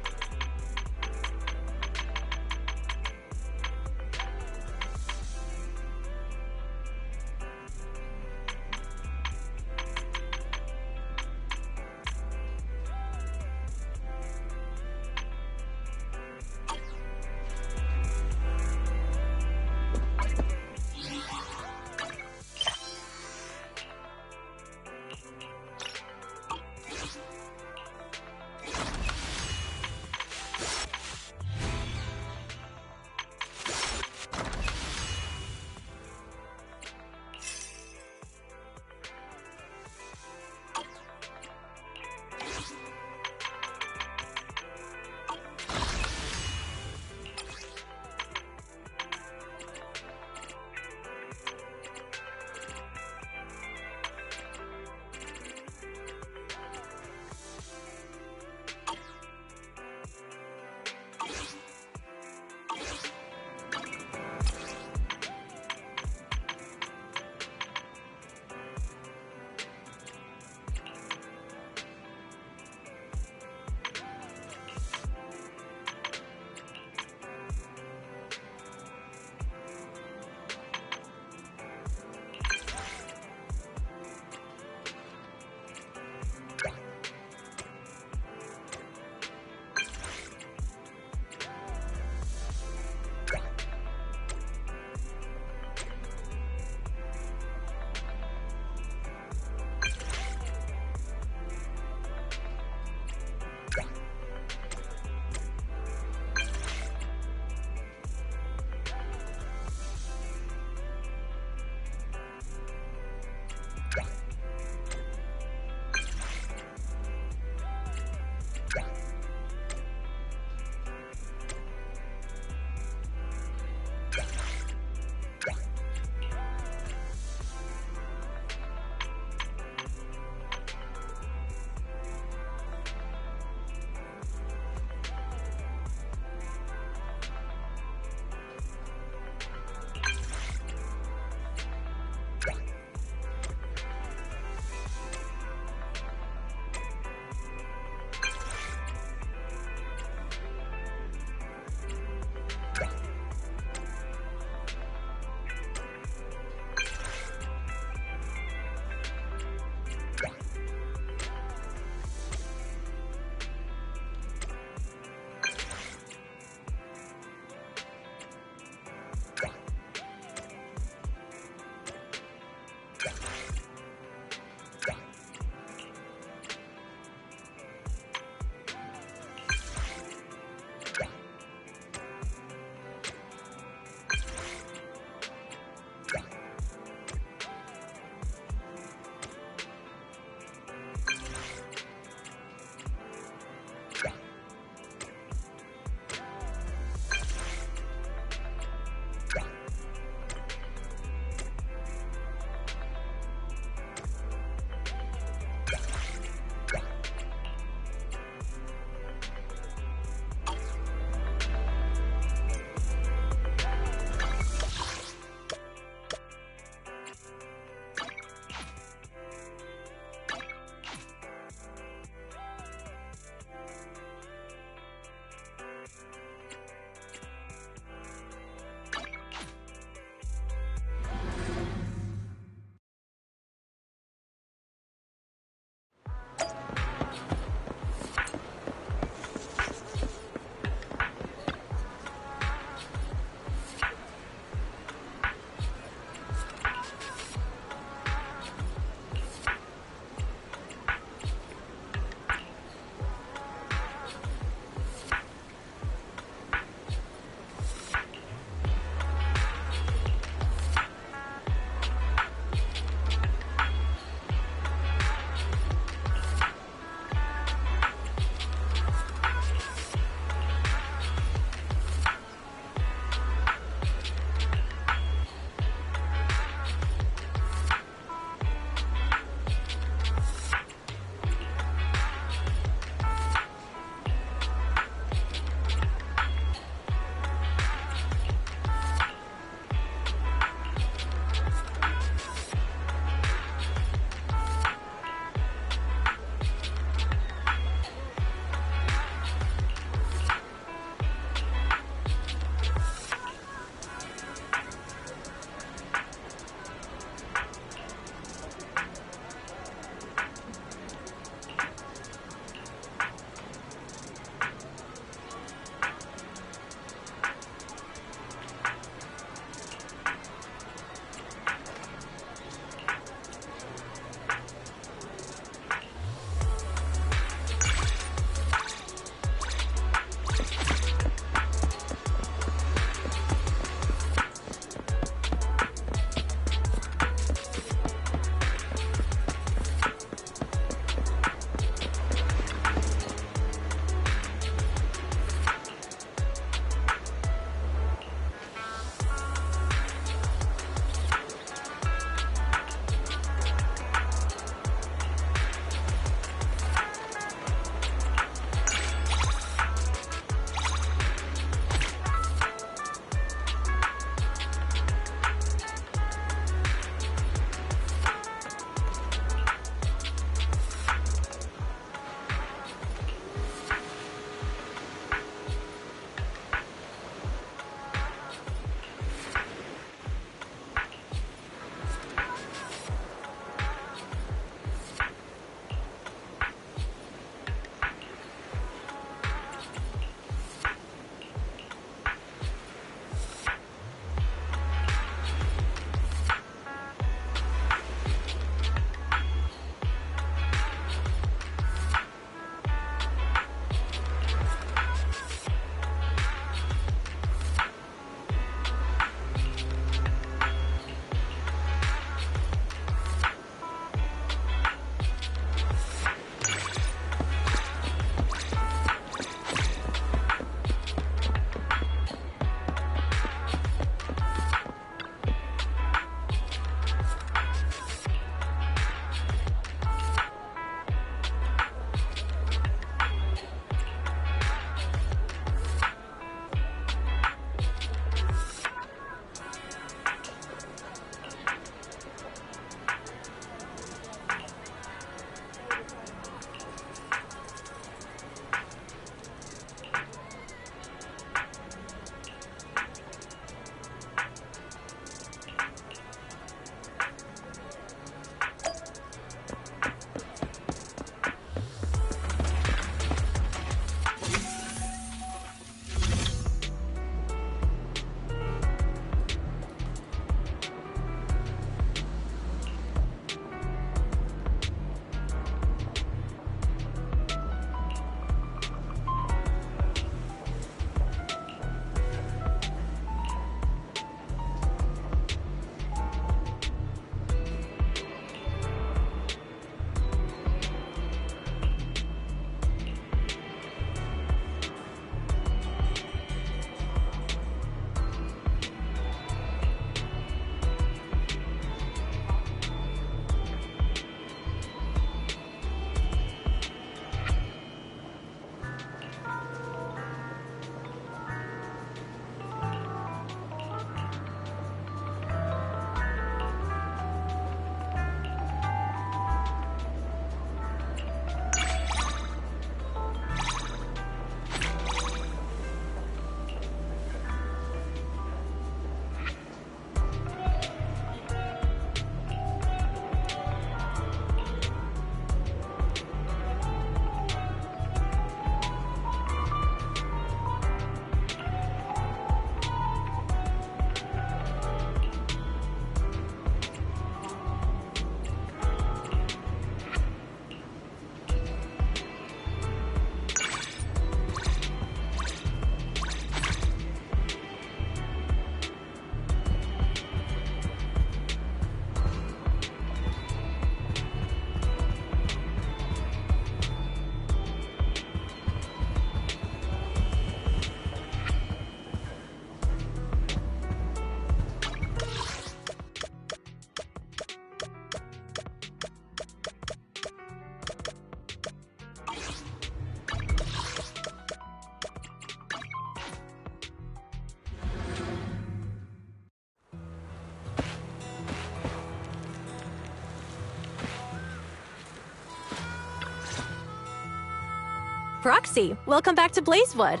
Speaker 14: Proxy, welcome back to Blazewood.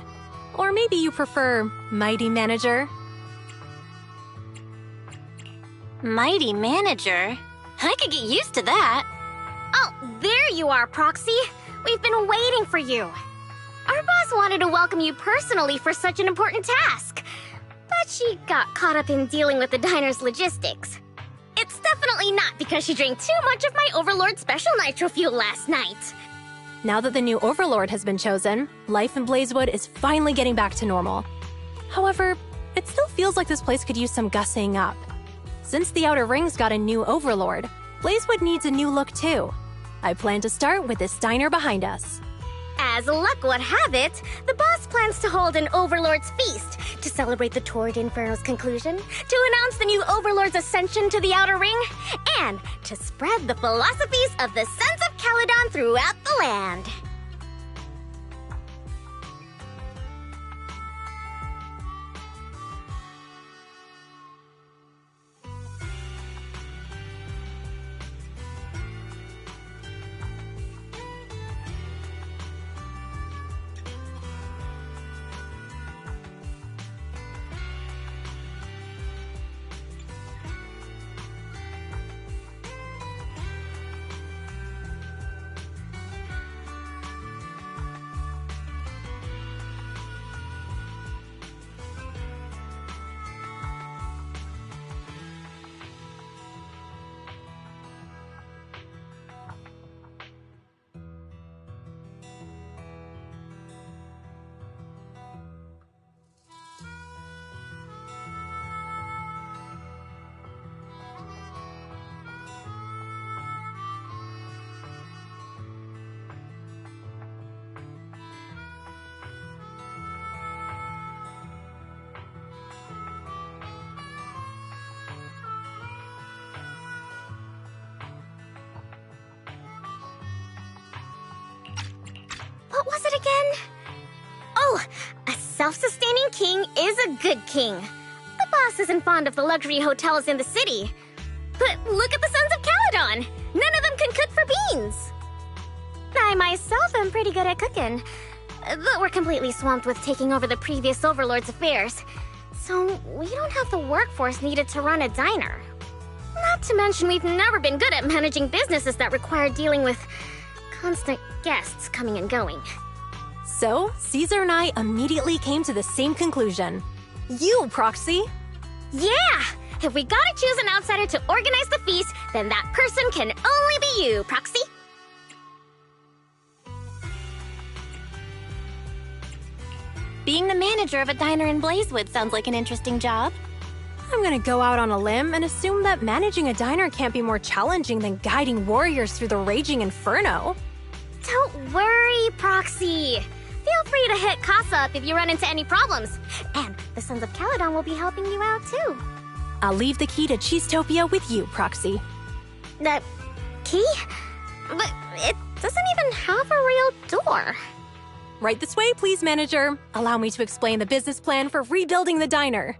Speaker 14: Or maybe you prefer Mighty Manager?
Speaker 1: Mighty Manager? I could get used to that.
Speaker 6: Oh, there you are, Proxy. We've been waiting for you. Our boss wanted to welcome you personally for such an important task. But she got caught up in dealing with the diner's logistics. It's definitely not because she drank too much of my Overlord Special Nitro Fuel last night.
Speaker 14: Now that the new Overlord has been chosen, life in Blazewood is finally getting back to normal. However, it still feels like this place could use some gussying up. Since the Outer Rings got a new Overlord, Blazewood needs a new look too. I plan to start with this diner behind us.
Speaker 6: As luck would have it, the boss plans to hold an Overlord's Feast to celebrate the Torrid Inferno's conclusion, to announce the new Overlord's ascension to the Outer Ring, and to spread the philosophies of the Sons of Caledon throughout the land. What was it again? Oh, a self-sustaining king is a good king. The boss isn't fond of the luxury hotels in the city. But look at the Sons of Caledon! None of them can cook for beans! I myself am pretty good at cooking, but we're completely swamped with taking over the previous Overlord's affairs, so we don't have the workforce needed to run a diner. Not to mention we've never been good at managing businesses that require dealing with constant guests coming and going.
Speaker 14: So, Caesar and I immediately came to the same conclusion. You, Proxy!
Speaker 6: Yeah! If we gotta choose an outsider to organize the feast, then that person can only be you, Proxy!
Speaker 1: Being the manager of a diner in Blazewood sounds like an interesting job.
Speaker 14: I'm gonna go out on a limb and assume that managing a diner can't be more challenging than guiding warriors through the raging inferno.
Speaker 6: Don't worry, Proxy. Feel free to hit Casa up if you run into any problems. And the Sons of Caledon will be helping you out too.
Speaker 14: I'll leave the key to Cheesetopia with you, Proxy.
Speaker 6: The key? But it doesn't even have a real door.
Speaker 14: Right this way, please, manager. Allow me to explain the business plan for rebuilding the diner.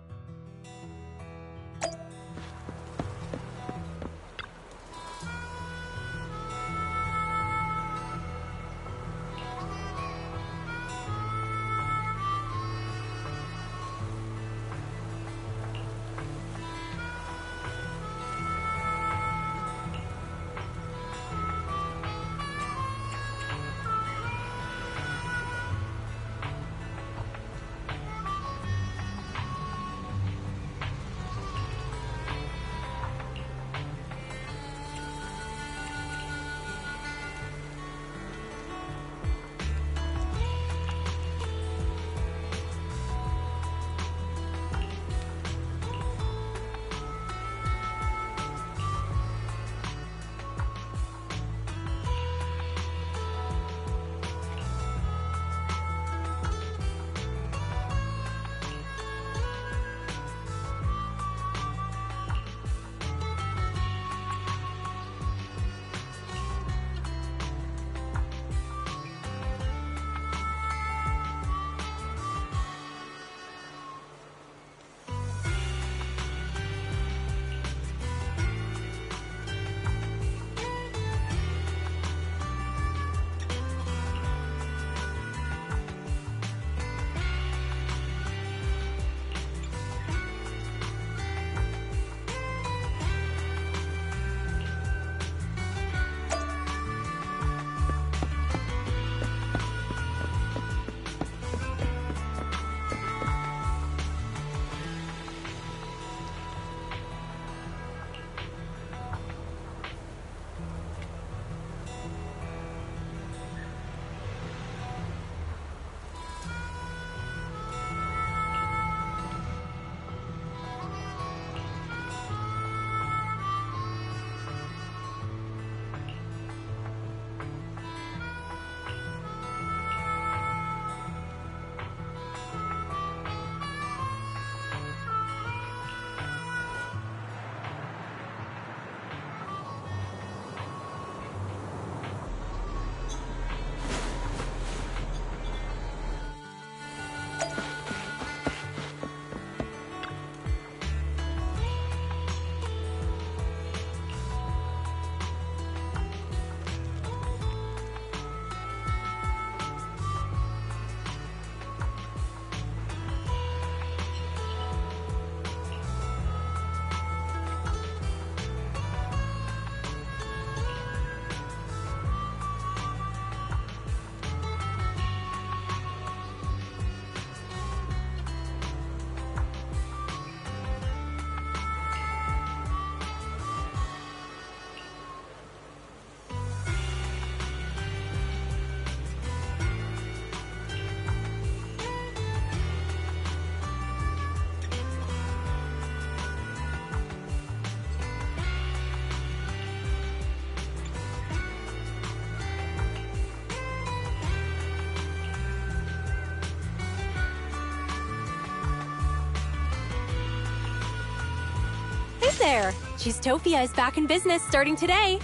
Speaker 14: there! Cheesetopia is back in business starting today.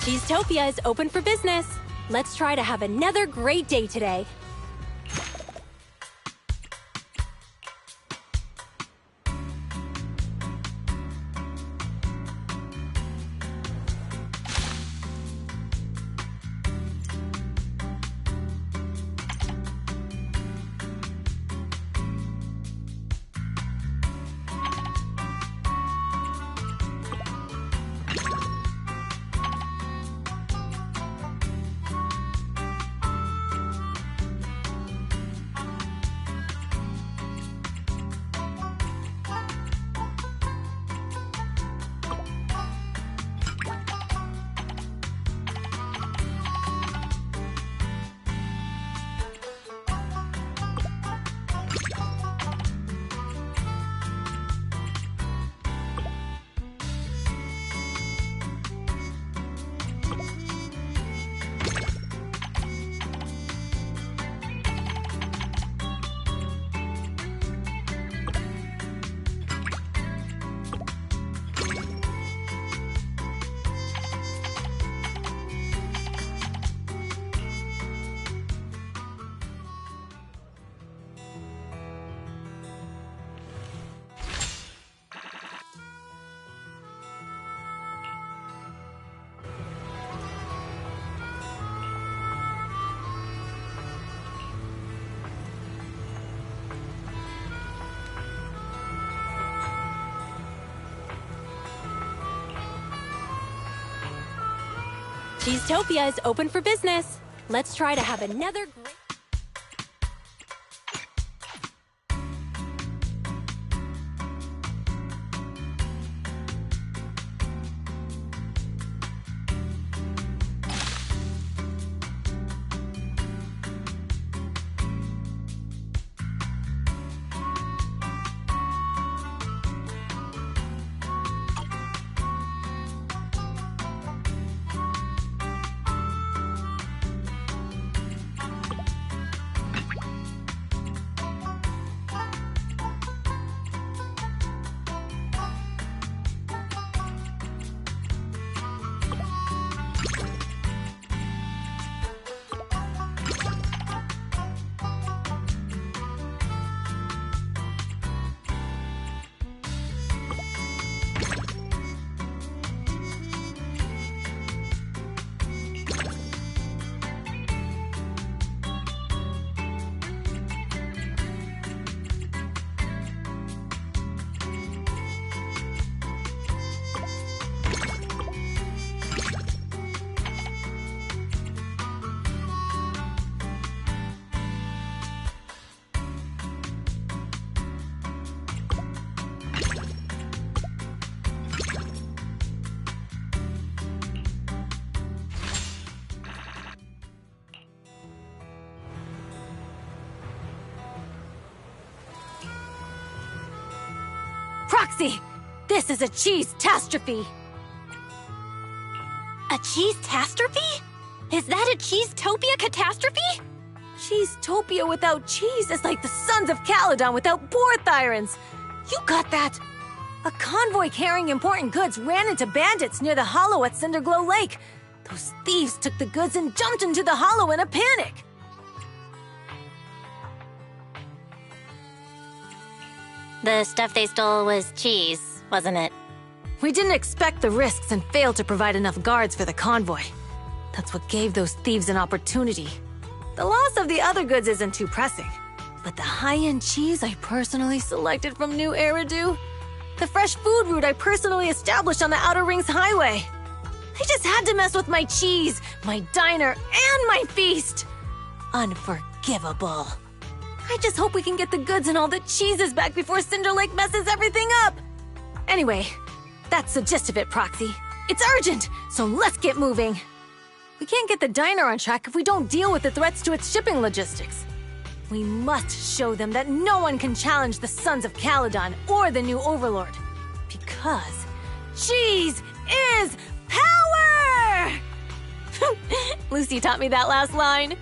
Speaker 14: Cheesetopia is open for business. Let's try to have another great day today. Cheesetopia is open for business. Let's try to have another great...
Speaker 2: Proxy! This is a cheese-tastrophe!
Speaker 1: A cheese-tastrophe? Is that a cheese-topia catastrophe?
Speaker 2: Cheese-topia without cheese is like the Sons of Caledon without Borthyrans. You got that? A convoy carrying important goods ran into bandits near the hollow at Cinderglow Lake. Those thieves took the goods and jumped into the hollow in a panic.
Speaker 1: The stuff they stole was cheese, wasn't it?
Speaker 2: We didn't expect the risks and failed to provide enough guards for the convoy. That's what gave those thieves an opportunity. The loss of the other goods isn't too pressing. But the high-end cheese I personally selected from New Eridu, the fresh food route I personally established on the Outer Rings Highway. They just had to mess with my cheese, my diner, and my feast. Unforgivable. I just hope we can get the goods and all the cheeses back before Cinder Lake messes everything up. Anyway, that's the gist of it, Proxy. It's urgent, so let's get moving. We can't get the diner on track if we don't deal with the threats to its shipping logistics. We must show them that no one can challenge the Sons of Caledon or the new Overlord. Because cheese is power! Lucy taught me that last line.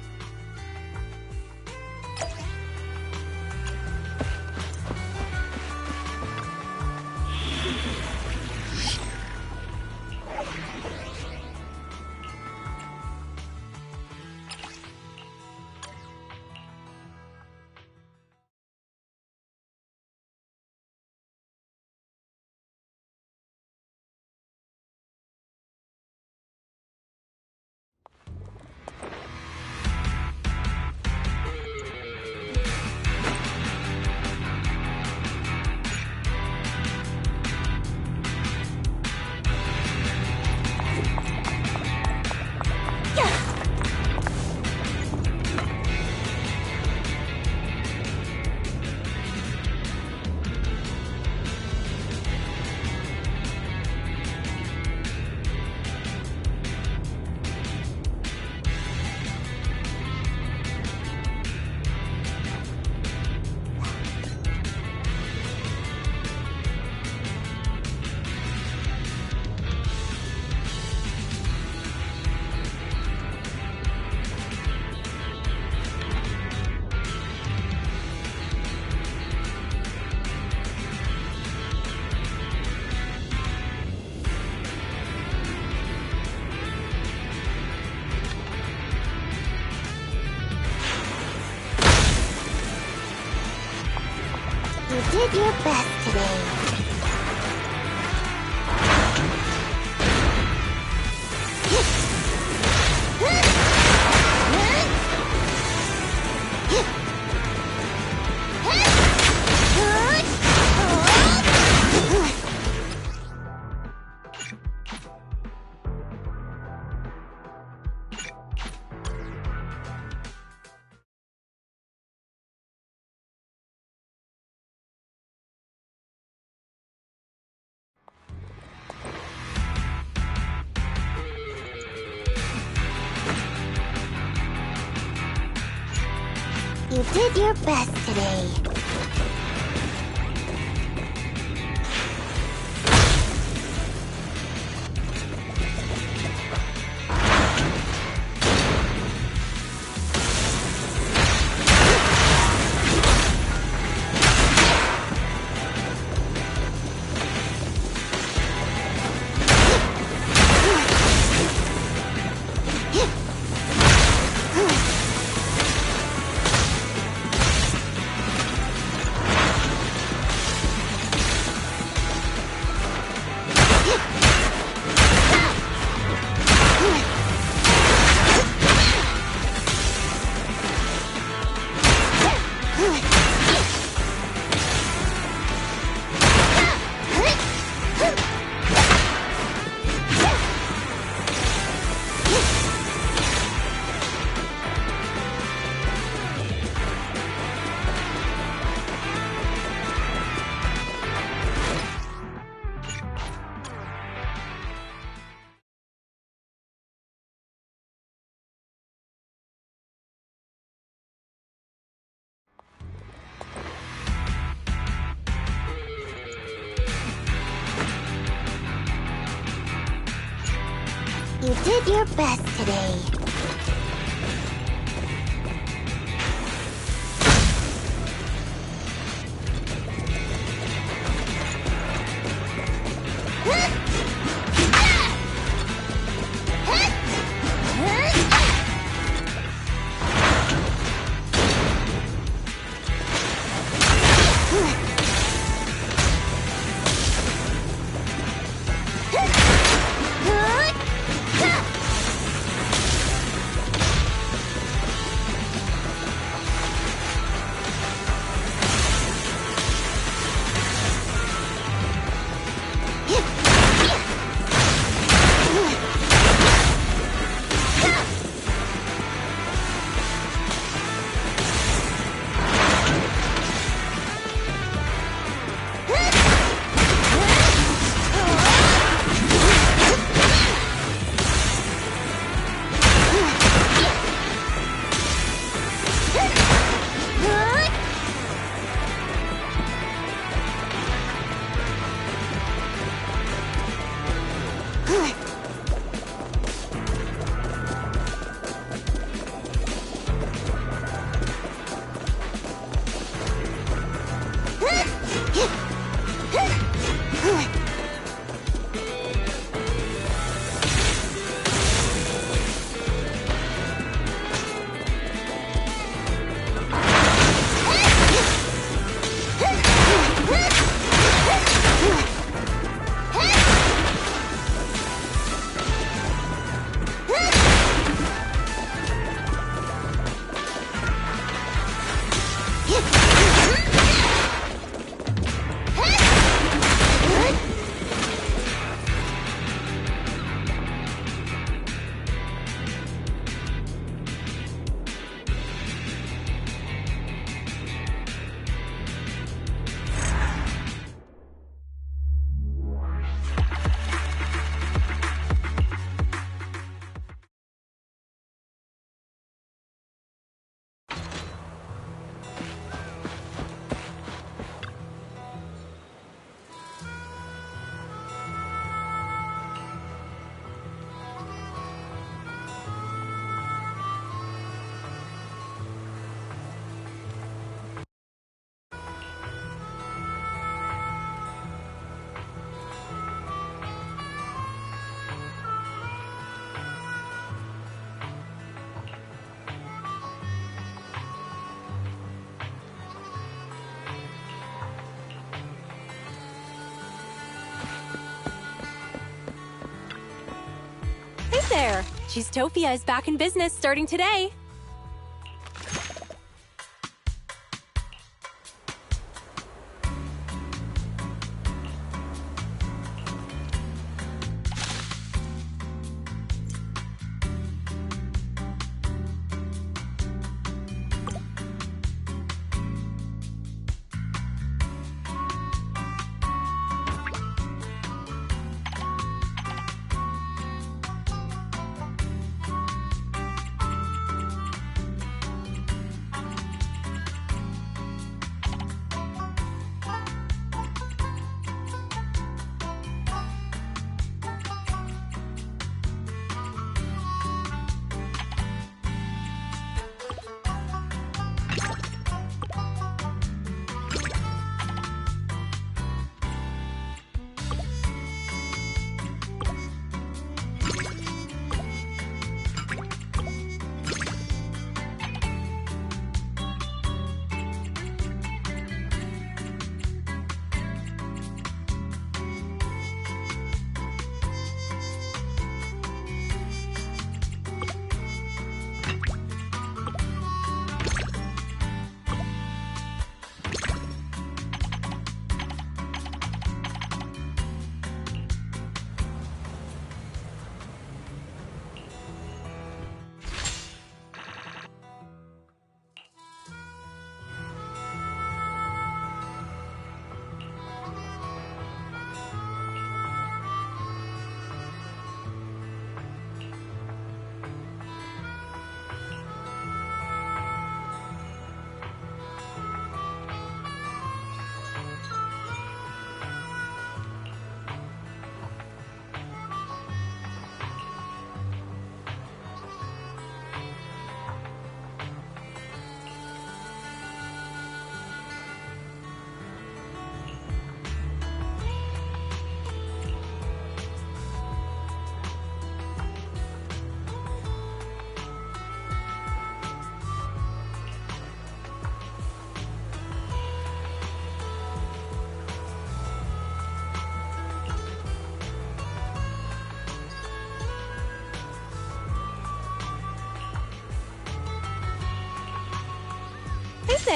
Speaker 11: You did your best today. You did your best today. You did your best today.
Speaker 14: There! Cheesetopia is back in business starting today!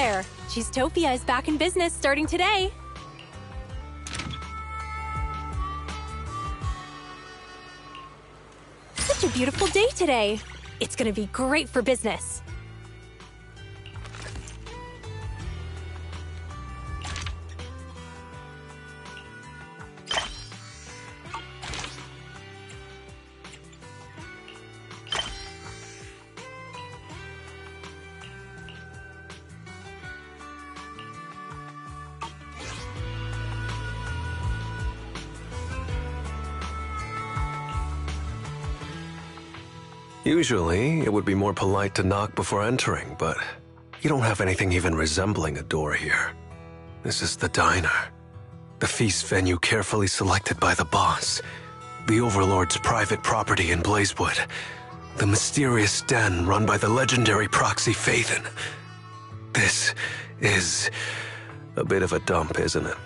Speaker 14: there! Cheesetopia is back in business starting today. Such a beautiful day today. It's gonna be great for business.
Speaker 5: Usually, it would be more polite to knock before entering, but you don't have anything even resembling a door here. This is the diner. The feast venue carefully selected by the boss. The Overlord's private property in Blazewood. The mysterious den run by the legendary proxy Phaethon. This is a bit of a dump, isn't it?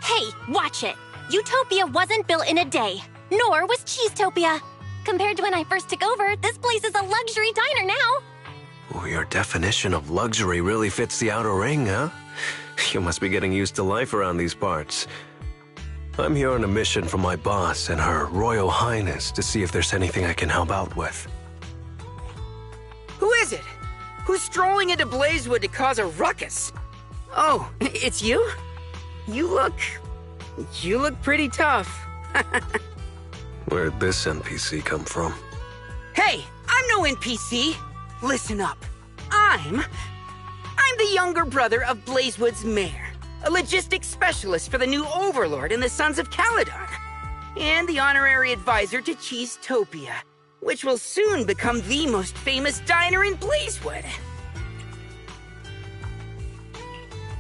Speaker 1: Hey, watch it! Utopia wasn't built in a day, nor was Cheesetopia. Compared to when I first took over, this place is a luxury diner now.
Speaker 5: Well, your definition of luxury really fits the outer ring, huh? You must be getting used to life around these parts. I'm here on a mission from my boss and Her Royal Highness to see if there's anything I can help out with.
Speaker 12: Who is it? Who's strolling into Blazewood to cause a ruckus? Oh, it's you? You look pretty tough.
Speaker 5: Where'd this NPC come from?
Speaker 12: Hey, I'm no NPC. Listen up. I'm the younger brother of Blazewood's mayor, a logistics specialist for the new Overlord and the Sons of Caledon, and the honorary advisor to Cheesetopia, which will soon become the most famous diner in Blazewood.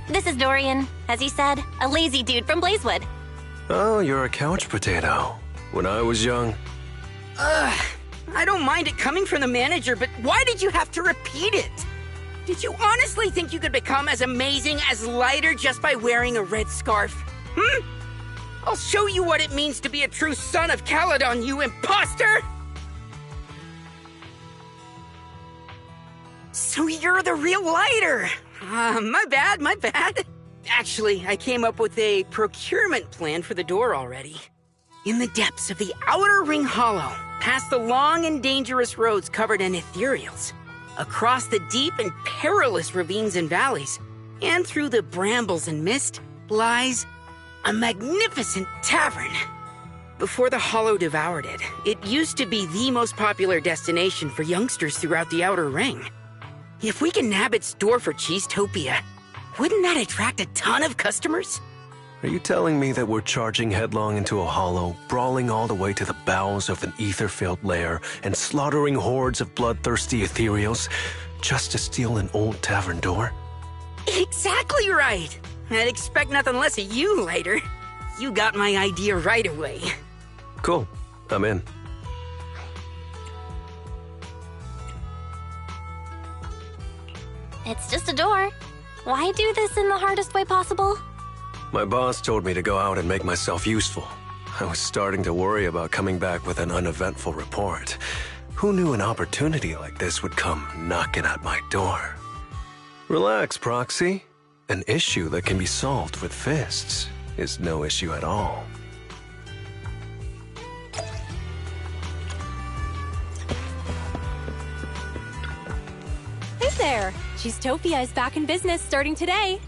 Speaker 1: This is Dorian, as he said, a lazy dude from Blazewood.
Speaker 5: Oh, you're a couch potato. When I was young...
Speaker 12: I don't mind it coming from the manager, but why did you have to repeat it? Did you honestly think you could become as amazing as Lighter just by wearing a red scarf? I'll show you what it means to be a true son of Caledon, you imposter! So you're the real Lighter! My bad. Actually, I came up with a procurement plan for the door already. In the depths of the Outer Ring Hollow, past the long and dangerous roads covered in ethereals, across the deep and perilous ravines and valleys, and through the brambles and mist, lies a magnificent tavern. Before the Hollow devoured it, it used to be the most popular destination for youngsters throughout the Outer Ring. If we can nab its door for Cheesetopia, wouldn't that attract a ton of customers?
Speaker 5: Are you telling me that we're charging headlong into a hollow, brawling all the way to the bowels of an ether-filled lair, and slaughtering hordes of bloodthirsty ethereals just to steal an old tavern door?
Speaker 12: Exactly right! I'd expect nothing less of you, Lighter. You got my idea right away.
Speaker 5: Cool. I'm in.
Speaker 1: It's just a door. Why do this in the hardest way possible?
Speaker 5: My boss told me to go out and make myself useful. I was starting to worry about coming back with an uneventful report. Who knew an opportunity like this would come knocking at my door? Relax, Proxy. An issue that can be solved with fists is no issue at all.
Speaker 14: Hey there! Cheesetopia is back in business starting today.